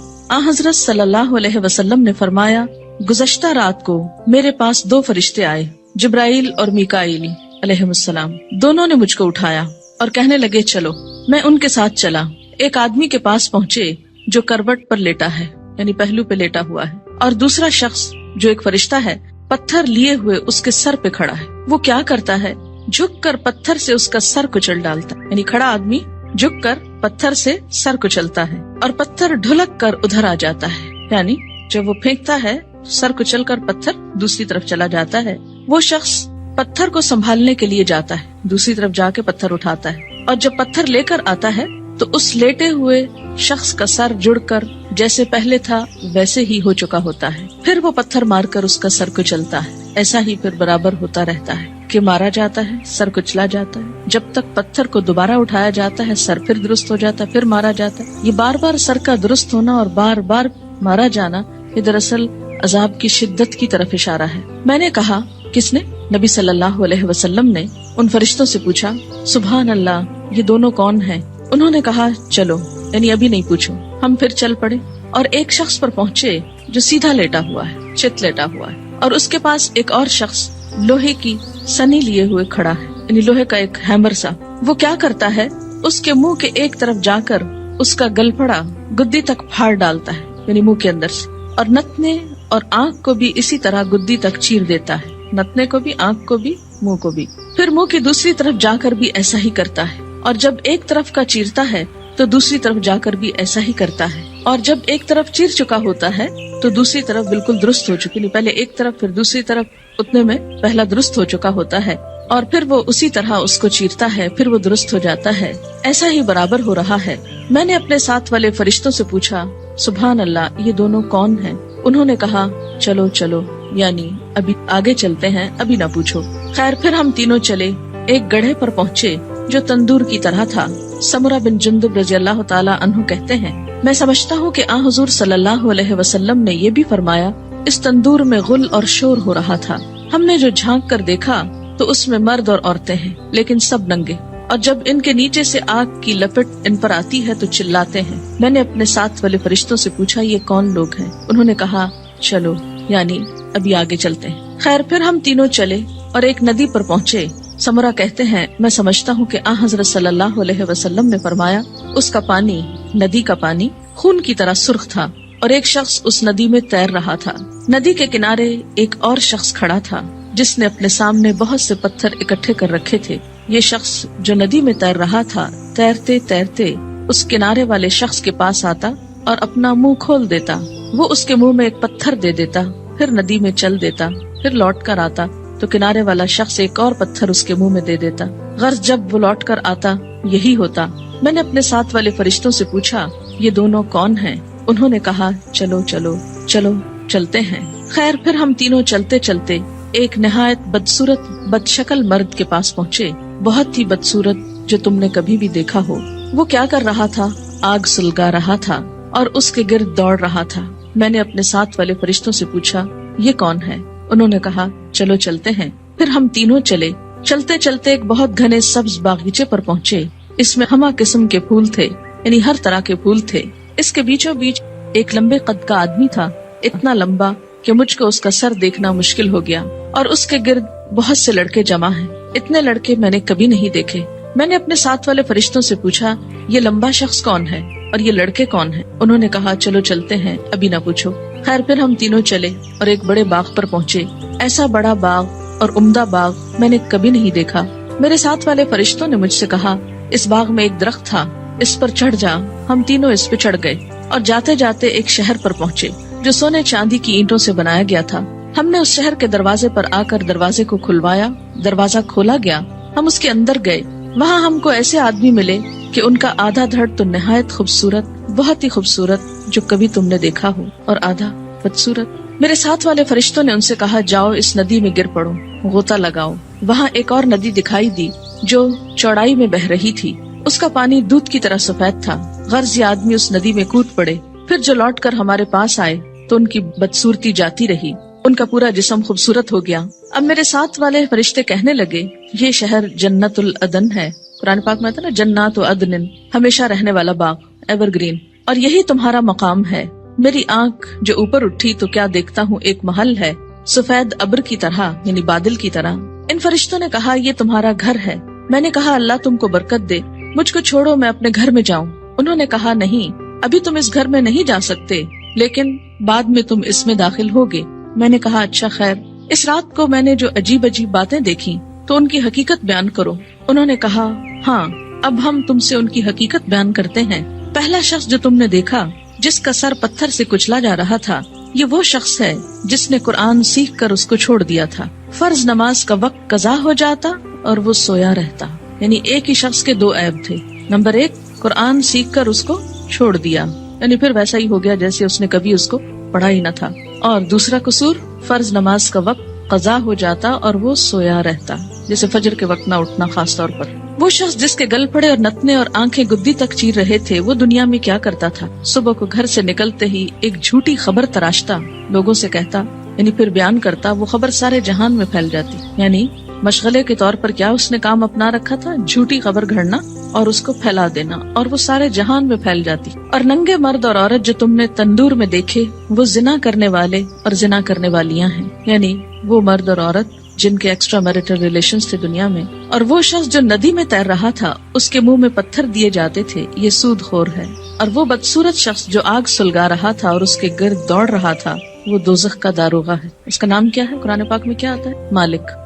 حضرت صلی اللہ علیہ وسلم نے فرمایا، گزشتہ رات کو میرے پاس 2 فرشتے آئے، جبرائیل اور میکائیل علیہ السلام. دونوں نے مجھ کو اٹھایا اور کہنے لگے چلو. میں ان کے ساتھ چلا. ایک آدمی کے پاس پہنچے جو کروٹ پر لیٹا ہے، یعنی پہلو پہ لیٹا ہوا ہے، اور دوسرا شخص جو ایک فرشتہ ہے پتھر لیے ہوئے اس کے سر پہ کھڑا ہے. وہ کیا کرتا ہے؟ جھک کر پتھر سے اس کا سر کچل ڈالتا ہے، یعنی کھڑا آدمی جھک کر پتھر سے سر کچلتا ہے اور پتھر ڈھلک کر ادھر آ جاتا ہے، یعنی جب وہ پھینکتا ہے سر کچل کر پتھر دوسری طرف چلا جاتا ہے. وہ شخص پتھر کو سنبھالنے کے لیے جاتا ہے، دوسری طرف جا کے پتھر اٹھاتا ہے، اور جب پتھر لے کر آتا ہے تو اس لیٹے ہوئے شخص کا سر جڑ کر جیسے پہلے تھا ویسے ہی ہو چکا ہوتا ہے. پھر وہ پتھر مار کر اس کا سر کچلتا ہے. ایسا ہی پھر برابر ہوتا رہتا ہے کہ مارا جاتا ہے، سر کچلا جاتا ہے، جب تک پتھر کو دوبارہ اٹھایا جاتا ہے سر پھر درست ہو جاتا ہے، پھر مارا جاتا ہے. یہ بار بار سر کا درست ہونا اور بار بار مارا جانا یہ دراصل عذاب کی شدت کی طرف اشارہ ہے. میں نے کہا، کس نے؟ نبی صلی اللہ علیہ وسلم نے ان فرشتوں سے پوچھا، سبحان اللہ، یہ دونوں کون ہیں؟ انہوں نے کہا چلو، یعنی ابھی نہیں پوچھو. ہم پھر چل پڑے اور ایک شخص پر پہنچے جو سیدھا لیٹا ہوا ہے، چت لیٹا ہوا ہے، اور اس کے پاس ایک اور شخص لوہے کی سنی لیے ہوئے کھڑا ہے، یعنی لوہے کا ایک ہیمر سا. وہ کیا کرتا ہے؟ اس کے منہ کے ایک طرف جا کر اس کا گلپھڑا گدی تک پھاڑ ڈالتا ہے، یعنی منہ کے اندر سے، اور نتنے اور آنکھ کو بھی اسی طرح گدی تک چیر دیتا ہے، نتنے کو بھی، آنکھ کو بھی، منہ کو بھی. پھر منہ کی دوسری طرف جا کر بھی ایسا ہی کرتا ہے، اور جب ایک طرف کا چیرتا ہے تو دوسری طرف جا کر بھی ایسا ہی کرتا ہے، اور جب ایک طرف چیر چکا ہوتا ہے تو دوسری طرف بالکل درست ہو چکی، پہلے ایک طرف پھر دوسری طرف اتنے میں پہلا درست ہو چکا ہوتا ہے. اور پھر وہ اسی طرح اس کو چیرتا ہے، پھر وہ درست ہو جاتا ہے، ایسا ہی برابر ہو رہا ہے۔ میں نے اپنے ساتھ والے فرشتوں سے پوچھا سبحان اللہ، یہ دونوں کون ہیں؟ انہوں نے کہا چلو چلو، یعنی ابھی آگے چلتے ہیں، ابھی نہ پوچھو۔ خیر پھر ہم تینوں چلے، ایک گڑھے پر پہنچے جو تندور کی طرح تھا۔ سمرہ بن جندب رضی اللہ تعالی عنہ کہتے ہیں میں سمجھتا ہوں کہ حضور صلی اللہ علیہ وسلم نے یہ بھی فرمایا اس تندور میں غل اور شور ہو رہا تھا۔ ہم نے جو جھانک کر دیکھا تو اس میں مرد اور عورتیں ہیں، لیکن سب ننگے، اور جب ان کے نیچے سے آگ کی لپٹ ان پر آتی ہے تو چلاتے ہیں۔ میں نے اپنے ساتھ والے فرشتوں سے پوچھا یہ کون لوگ ہیں؟ انہوں نے کہا چلو، یعنی ابھی آگے چلتے ہیں۔ خیر پھر ہم تینوں چلے اور ایک ندی پر پہنچے۔ سمرہ کہتے ہیں میں سمجھتا ہوں کہ حضرت صلی اللہ علیہ وسلم نے فرمایا اس کا پانی، ندی کا پانی خون کی طرح سرخ تھا، اور ایک شخص اس ندی میں تیر رہا تھا۔ ندی کے کنارے ایک اور شخص کھڑا تھا جس نے اپنے سامنے بہت سے پتھر اکٹھے کر رکھے تھے۔ یہ شخص جو ندی میں تیر رہا تھا، تیرتے تیرتے اس کنارے والے شخص کے پاس آتا اور اپنا منہ کھول دیتا۔ وہ اس کے منہ میں ایک پتھر دے دیتا، پھر ندی میں چل دیتا، پھر لوٹ کر آتا تو کنارے والا شخص ایک اور پتھر اس کے منہ میں دے دیتا۔ غرض جب وہ لوٹ کر آتا یہی ہوتا۔ میں نے اپنے ساتھ والے فرشتوں سے پوچھا یہ دونوں کون ہیں؟ انہوں نے کہا چلو چلو چلو، چلتے ہیں۔ خیر پھر ہم تینوں چلتے چلتے ایک نہایت بدصورت بد شکل مرد کے پاس پہنچے، بہت ہی بدصورت جو تم نے کبھی بھی دیکھا ہو۔ وہ کیا کر رہا تھا؟ آگ سلگا رہا تھا اور اس کے گرد دوڑ رہا تھا۔ میں نے اپنے ساتھ والے فرشتوں سے پوچھا یہ کون ہے؟ انہوں نے کہا چلو چلتے ہیں۔ پھر ہم تینوں چلے، چلتے چلتے ایک بہت گھنے سبز باغیچے پر پہنچے۔ اس میں ہمہ قسم کے پھول تھے، یعنی ہر طرح کے پھول تھے۔ اس کے بیچوں بیچ ایک لمبے قد کا آدمی تھا، اتنا لمبا کہ مجھ کو اس کا سر دیکھنا مشکل ہو گیا، اور اس کے گرد بہت سے لڑکے جمع ہیں۔ اتنے لڑکے میں نے کبھی نہیں دیکھے۔ میں نے اپنے ساتھ والے فرشتوں سے پوچھا یہ لمبا شخص کون ہے اور یہ لڑکے کون ہیں؟ انہوں نے کہا چلو چلتے ہیں، ابھی نہ پوچھو۔ خیر پھر ہم تینوں چلے اور ایک بڑے باغ پر پہنچے۔ ایسا بڑا باغ اور عمدہ باغ میں نے کبھی نہیں دیکھا۔ میرے ساتھ والے فرشتوں نے مجھ سے کہا اس باغ میں ایک درخت تھا، اس پر چڑھ جا۔ ہم تینوں اس پہ چڑھ گئے اور جاتے جاتے ایک شہر پر پہنچے جو سونے چاندی کی اینٹوں سے بنایا گیا تھا۔ ہم نے اس شہر کے دروازے پر آ کر دروازے کو کھلوایا، دروازہ کھولا گیا، ہم اس کے اندر گئے۔ وہاں ہم کو ایسے آدمی ملے کہ ان کا آدھا دھڑ تو نہایت خوبصورت، بہت ہی خوبصورت جو کبھی تم نے دیکھا ہو، اور آدھا بدصورت۔ میرے ساتھ والے فرشتوں نے ان سے کہا جاؤ اس ندی میں گر پڑو، غوطہ لگاؤ۔ وہاں ایک اور ندی دکھائی دی جو چوڑائی میں بہ رہی تھی، اس کا پانی دودھ کی طرح سفید تھا۔ غرض یہ آدمی اس ندی میں کود پڑے، پھر جو لوٹ کر ہمارے پاس آئے تو ان کی بدصورتی جاتی رہی، ان کا پورا جسم خوبصورت ہو گیا۔ اب میرے ساتھ والے فرشتے کہنے لگے یہ شہر جنت العدن ہے، قرآن پاک میں آتا نا جنات و عدن، ہمیشہ رہنے والا باغ، ایور گرین، اور یہی تمہارا مقام ہے۔ میری آنکھ جو اوپر اٹھی تو کیا دیکھتا ہوں، ایک محل ہے سفید ابر کی طرح، یعنی بادل کی طرح۔ ان فرشتوں نے کہا یہ تمہارا گھر ہے۔ میں نے کہا اللہ تم کو برکت دے، مجھ کو چھوڑو میں اپنے گھر میں جاؤں۔ انہوں نے کہا نہیں، ابھی تم اس گھر میں نہیں جا سکتے، لیکن بعد میں تم اس میں داخل ہوگے۔ میں نے کہا اچھا خیر۔ اس رات کو میں نے جو عجیب عجیب باتیں دیکھی تو ان کی حقیقت بیان کرو۔ انہوں نے کہا ہاں، اب ہم تم سے ان کی حقیقت بیان کرتے ہیں۔ پہلا شخص جو تم نے دیکھا جس کا سر پتھر سے کچلا جا رہا تھا، یہ وہ شخص ہے جس نے قرآن سیکھ کر اس کو چھوڑ دیا تھا۔ فرض نماز کا وقت قضا ہو جاتا اور وہ سویا رہتا، یعنی ایک ہی شخص کے دو عیب تھے۔ نمبر ایک، قرآن سیکھ کر اس کو چھوڑ دیا، یعنی پھر ویسا ہی ہو گیا جیسے اس نے کبھی اس کو پڑھا ہی نہ تھا۔ اور دوسرا قصور، فرض نماز کا وقت قضا ہو جاتا اور وہ سویا رہتا، جیسے فجر کے وقت نہ اٹھنا خاص طور پر۔ وہ شخص جس کے گل پڑے اور نتنے اور آنکھیں گدی تک چیر رہے تھے، وہ دنیا میں کیا کرتا تھا؟ صبح کو گھر سے نکلتے ہی ایک جھوٹی خبر تراشتا، لوگوں سے کہتا، یعنی پھر بیان کرتا، وہ خبر سارے جہان میں پھیل جاتی۔ یعنی مشغلے کے طور پر کیا اس نے کام اپنا رکھا تھا؟ جھوٹی خبر گھڑنا اور اس کو پھیلا دینا، اور وہ سارے جہان میں پھیل جاتی۔ اور ننگے مرد اور عورت جو تم نے تندور میں دیکھے، وہ زنا کرنے والے اور زنا کرنے والیاں ہیں، یعنی وہ مرد اور عورت جن کے ایکسٹرا میرٹل ریلیشنز تھے دنیا میں۔ اور وہ شخص جو ندی میں تیر رہا تھا، اس کے منہ میں پتھر دیے جاتے تھے، یہ سود خور ہے۔ اور وہ بدصورت شخص جو آگ سلگا رہا تھا اور اس کے گرد دوڑ رہا تھا، وہ دوزخ کا داروغہ ہے۔ اس کا نام کیا ہے؟ قرآن پاک میں کیا آتا ہے؟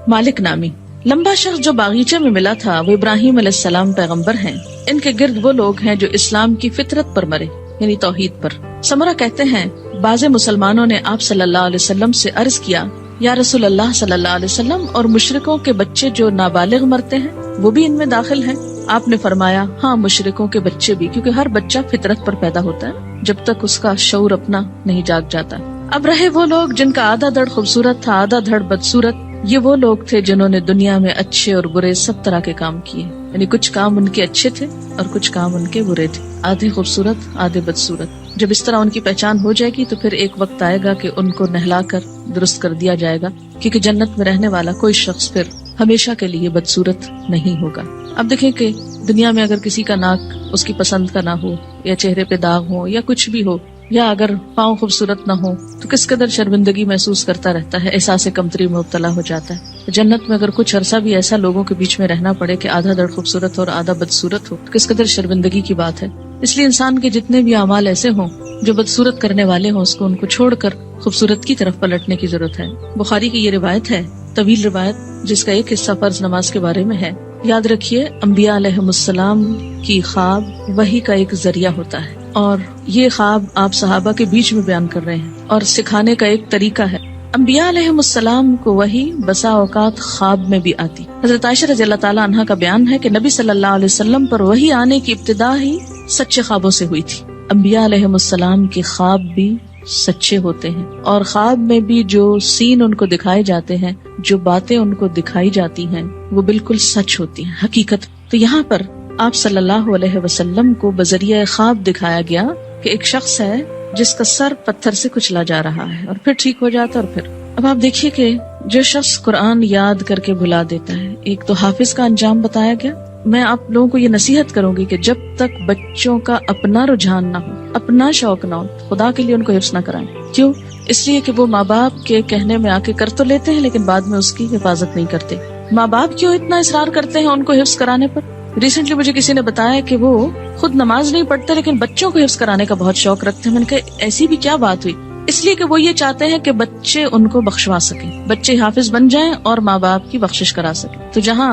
مالک نامی۔ لمبا شخص جو باغیچے میں ملا تھا، وہ ابراہیم علیہ السلام پیغمبر ہیں۔ ان کے گرد وہ لوگ ہیں جو اسلام کی فطرت پر مرے، یعنی توحید پر۔ سمرہ کہتے ہیں بعض مسلمانوں نے آپ صلی اللہ علیہ وسلم سے عرض کیا یا رسول اللہ صلی اللہ علیہ وسلم، اور مشرکوں کے بچے جو نابالغ مرتے ہیں وہ بھی ان میں داخل ہیں؟ آپ نے فرمایا ہاں، مشرکوں کے بچے بھی، کیونکہ ہر بچہ فطرت پر پیدا ہوتا ہے جب تک اس کا شعور اپنا نہیں جاگ جاتا۔ اب رہے وہ لوگ جن کا آدھا دھڑ خوبصورت تھا، آدھا دھڑ بدصورت، یہ وہ لوگ تھے جنہوں نے دنیا میں اچھے اور برے سب طرح کے کام کیے، یعنی کچھ کام ان کے اچھے تھے اور کچھ کام ان کے برے تھے، آدھے خوبصورت آدھے بدصورت۔ جب اس طرح ان کی پہچان ہو جائے گی تو پھر ایک وقت آئے گا کہ ان کو نہلا کر درست کر دیا جائے گا، کیونکہ جنت میں رہنے والا کوئی شخص پھر ہمیشہ کے لیے بدصورت نہیں ہوگا۔ اب دیکھیں کہ دنیا میں اگر کسی کا ناک اس کی پسند کا نہ ہو، یا چہرے پہ داغ ہو، یا کچھ بھی ہو، یا اگر پاؤں خوبصورت نہ ہو، تو کس قدر شرمندگی محسوس کرتا رہتا ہے، احساس کمتری میں مبتلا ہو جاتا ہے۔ جنت میں اگر کچھ عرصہ بھی ایسا لوگوں کے بیچ میں رہنا پڑے کہ آدھا دھڑ خوبصورت اور آدھا بدصورت ہو، تو کس قدر شرمندگی کی بات ہے۔ اس لیے انسان کے جتنے بھی اعمال ایسے ہوں جو بدصورت کرنے والے ہوں، اس کو ان کو چھوڑ کر خوبصورت کی طرف پلٹنے کی ضرورت ہے۔ بخاری کی یہ روایت ہے، طویل روایت، جس کا ایک حصہ فرض نماز کے بارے میں ہے۔ یاد رکھیے، انبیاء علیہ السلام کی خواب وحی کا ایک ذریعہ ہوتا ہے، اور یہ خواب آپ صحابہ کے بیچ میں بیان کر رہے ہیں اور سکھانے کا ایک طریقہ ہے۔ انبیاء علیہ السلام کو وحی بسا اوقات خواب میں بھی آتی۔ حضرت عائشہ رضی اللہ تعالیٰ عنہا کا بیان ہے کہ نبی صلی اللہ علیہ وسلم پر وحی آنے کی ابتدا ہی سچے خوابوں سے ہوئی تھی۔ انبیاء علیہ السلام کے خواب بھی سچے ہوتے ہیں، اور خواب میں بھی جو سین ان کو دکھائے جاتے ہیں، جو باتیں ان کو دکھائی جاتی ہیں، وہ بالکل سچ ہوتی ہیں، حقیقت۔ تو یہاں پر آپ صلی اللہ علیہ وسلم کو بذریعہ خواب دکھایا گیا کہ ایک شخص ہے جس کا سر پتھر سے کچلا جا رہا ہے، اور پھر ٹھیک ہو جاتا ہے۔ اور پھر اب آپ دیکھیے کہ جو شخص قرآن یاد کر کے بھلا دیتا ہے، ایک تو حافظ کا انجام بتایا گیا۔ میں آپ لوگوں کو یہ نصیحت کروں گی کہ جب تک بچوں کا اپنا رجحان نہ ہو، اپنا شوق نہ ہو، خدا کے لیے ان کو حفظ نہ کرائیں۔ کیوں؟ اس لیے کہ وہ ماں باپ کے کہنے میں آ کے کر تو لیتے ہیں، لیکن بعد میں اس کی حفاظت نہیں کرتے۔ ماں باپ کیوں اتنا اصرار کرتے ہیں ان کو حفظ کرانے پر؟ ریسنٹلی مجھے کسی نے بتایا کہ وہ خود نماز نہیں پڑھتے لیکن بچوں کو حفظ کرانے کا بہت شوق رکھتے ہیں۔ میں نے کہا ایسی بھی کیا بات ہوئی؟ اس لیے کہ وہ یہ چاہتے ہیں کہ بچے ان کو بخشوا سکیں، بچے حافظ بن جائیں اور ماں باپ کی بخشش کرا سکیں۔ تو جہاں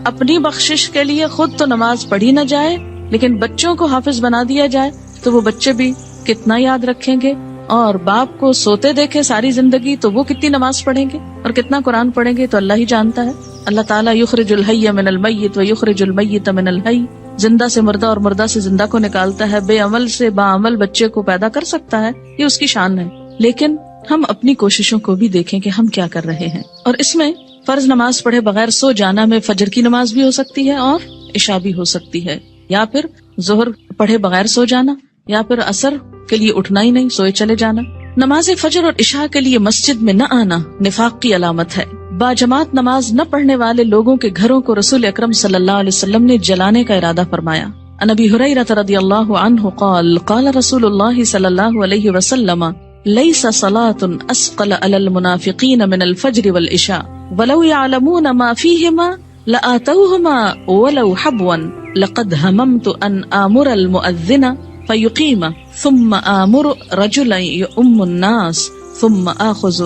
اپنی بخشش کے لیے خود تو نماز پڑھی نہ جائے لیکن بچوں کو حافظ بنا دیا جائے، تو وہ بچے بھی کتنا یاد رکھیں گے، اور باپ کو سوتے دیکھے ساری زندگی تو وہ کتنی نماز پڑھیں گے اور کتنا قرآن پڑھیں گے، تو اللہ ہی جانتا ہے۔ اللہ تعالیٰ یخرج الحی من المیت و یخرج المیت من الحی، زندہ سے مردہ اور مردہ سے زندہ کو نکالتا ہے، بے عمل سے باعمل بچے کو پیدا کر سکتا ہے، یہ اس کی شان ہے۔ لیکن ہم اپنی کوششوں کو بھی دیکھیں کہ ہم کیا کر رہے ہیں، اور اس میں فرض نماز پڑھے بغیر سو جانا میں فجر کی نماز بھی ہو سکتی ہے اور عشاء بھی ہو سکتی ہے، یا پھر ظہر پڑھے بغیر سو جانا، یا پھر عصر کے لیے اٹھنا ہی نہیں، سوئے چلے جانا۔ نماز فجر اور عشاء کے لیے مسجد میں نہ آنا نفاق کی علامت ہے۔ باجماعت نماز نہ پڑھنے والے لوگوں کے گھروں کو رسول اکرم صلی اللہ علیہ وسلم نے جلانے کا ارادہ فرمایا۔ عن ابی ہریرہ رضی اللہ عنہ قال قال رسول اللہ صلی اللہ علیہ وسلم لیس صلاة اسقل علی المنافقین من الفجر والعشاء ولو يعلمون ما فيهما لآتوهما ولو حبوا لقد هممت ان آمر المؤذن فيقيم ثم آمر رجلا يؤم الناس ثم آخذ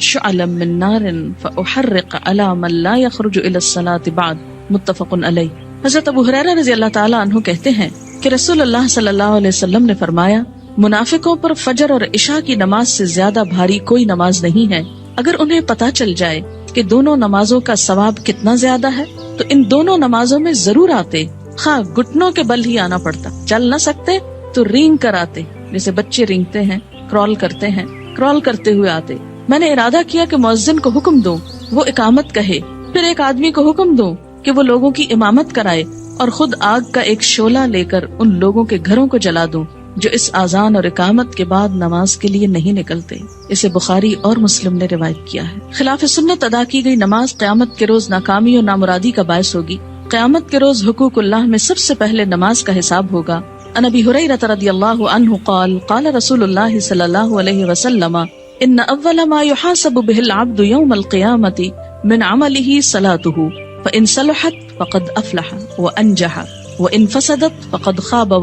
شعلا من نار فأحرق على من لا يخرج إلى الصلاة بعد، متفق علیہ۔ حضرت ابو ہریرہ رضی اللہ تعالیٰ عنہ کہتے ہیں کہ رسول اللہ صلی اللہ علیہ وسلم نے فرمایا، منافقوں پر فجر اور عشاء کی نماز سے زیادہ بھاری کوئی نماز نہیں ہے۔ اگر انہیں پتا چل جائے کہ دونوں نمازوں کا ثواب کتنا زیادہ ہے تو ان دونوں نمازوں میں ضرور آتے، خواہ گھٹنوں کے بل ہی آنا پڑتا، چل نہ سکتے تو رینگ کر آتے، جیسے بچے رینگتے ہیں، کرال کرتے ہیں، کرال کرتے ہوئے آتے۔ میں نے ارادہ کیا کہ مؤذن کو حکم دوں وہ اقامت کہے، پھر ایک آدمی کو حکم دوں کہ وہ لوگوں کی امامت کرائے، اور خود آگ کا ایک شعلہ لے کر ان لوگوں کے گھروں کو جلا دوں جو اس اذان اور اقامت کے بعد نماز کے لیے نہیں نکلتے۔ اسے بخاری اور مسلم نے روایت کیا ہے۔ خلاف سنت ادا کی گئی نماز قیامت کے روز ناکامی اور نامرادی کا باعث ہوگی۔ قیامت کے روز حقوق اللہ میں سب سے پہلے نماز کا حساب ہوگا۔ عن ابی ہریرہ رضی اللہ عنہ قال قال رسول اللہ صلی اللہ علیہ وسلم ان اول ما يحاسب به العبد يوم القيامة من عمله صلاته فإن صلحت فقد افلح وانجح وإن فسدت فقد خاب